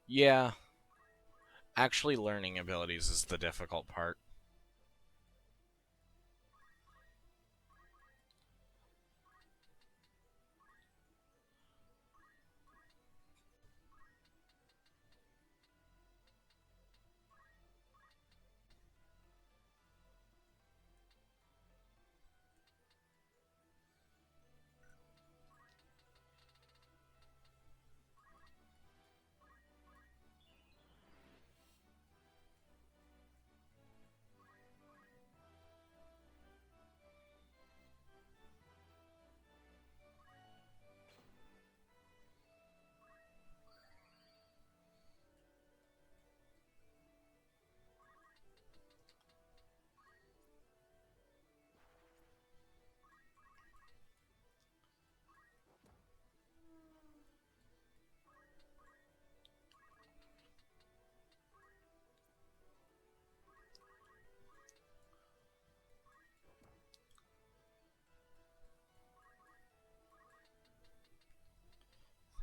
S1: Yeah, actually learning abilities is the difficult part.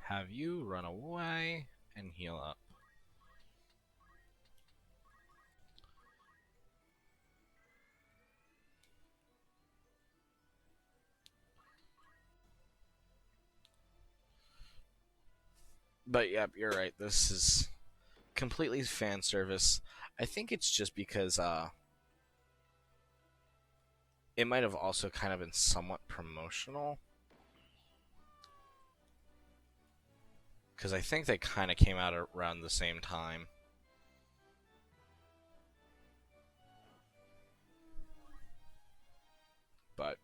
S1: Have you run away and heal up. But yep, you're right. This is completely fan service. I think it's just because it might have also kind of been somewhat promotional. Because I think they kind of came out around the same time. But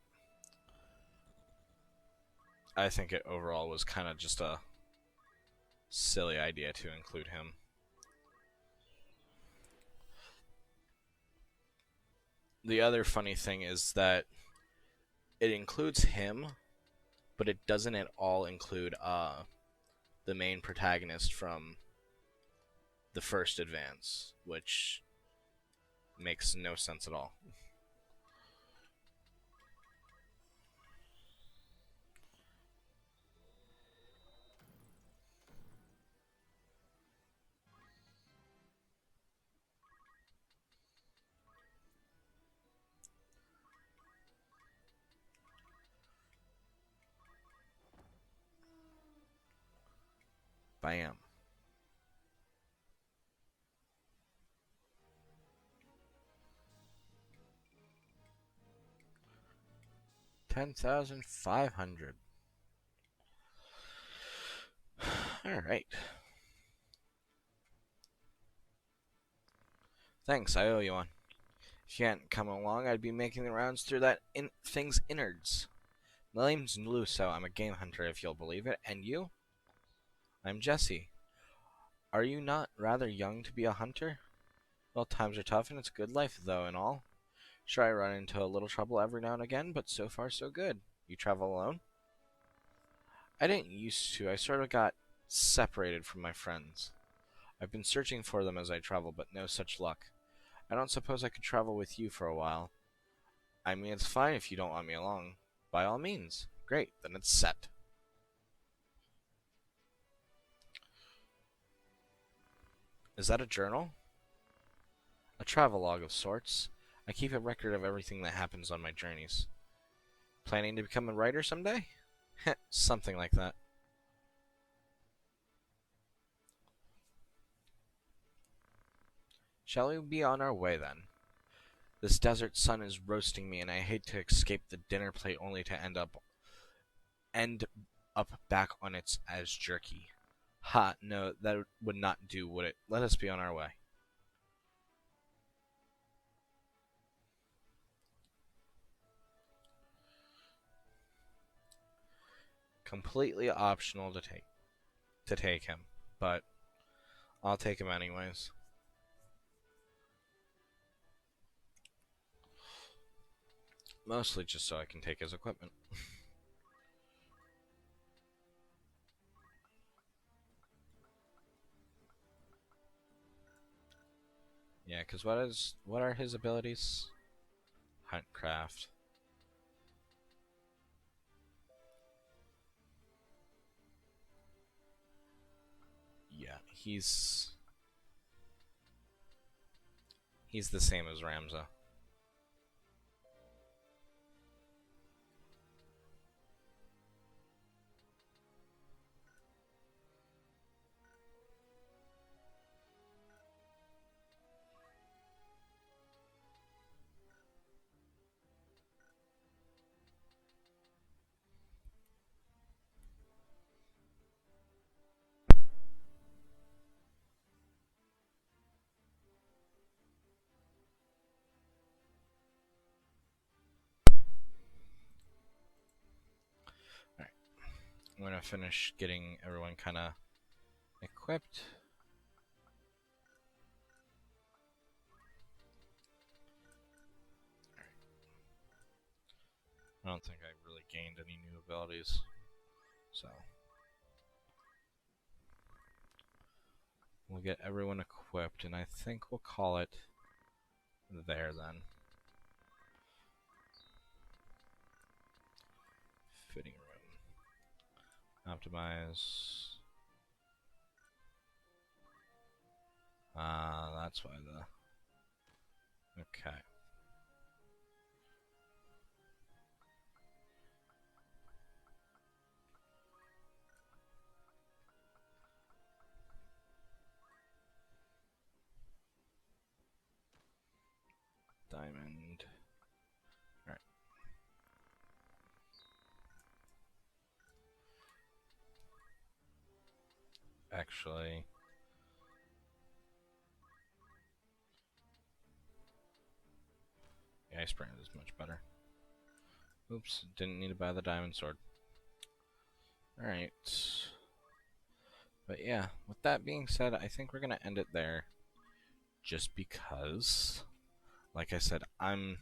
S1: I think it overall was kind of just a silly idea to include him. The other funny thing is that it includes him, but it doesn't at all include the main protagonist from the first advance, which makes no sense at all. I am. $10,500. All right. Thanks, I owe you one. If you hadn't come along, I'd be making the rounds through that thing's innards. My name's Luso. I'm a game hunter, if you'll believe it. And you? I'm Jesse. Are you not rather young to be a hunter? Well, times are tough, and it's a good life, though, and all. Sure, I run into a little trouble every now and again, but so far so good. You travel alone? I didn't used to. I sort of got separated from my friends. I've been searching for them as I travel, but no such luck. I don't suppose I could travel with you for a while. I mean, it's fine if you don't want me along. By all means. Great, then it's set. Is that a journal? A travelogue of sorts. I keep a record of everything that happens on my journeys. Planning to become a writer someday? Something like that. Shall we be on our way then? This desert sun is roasting me, and I hate to escape the dinner plate only to end up back on its as jerky. Ha, no, that would not do, would it? Let us be on our way. Completely optional to take him, but I'll take him anyways. Mostly just so I can take his equipment. Yeah, because what are his abilities? Huntcraft. Yeah, he's the same as Ramza. Alright, I'm gonna finish getting everyone kind of equipped. I don't think I really gained any new abilities, so we'll get everyone equipped, and I think we'll call it there then. Fitting room. Optimize. That's why the... Okay. Diamond. Alright. Actually... The ice brand is much better. Oops, didn't need to buy the diamond sword. Alright. But yeah, with that being said, I think we're gonna end it there. Just because, like I said, I'm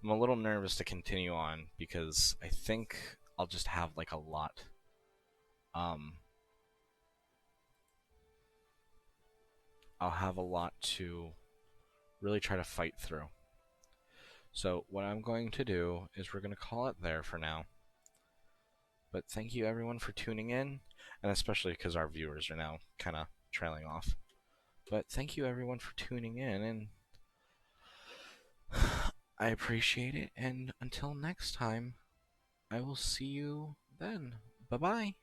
S1: a little nervous to continue on because I think I'll just have like a lot. I'll have a lot to really try to fight through. So what I'm going to do is we're going to call it there for now. But thank you everyone for tuning in, and especially because our viewers are now kind of trailing off. But thank you everyone for tuning in, and I appreciate it, and until next time, I will see you then. Bye-bye.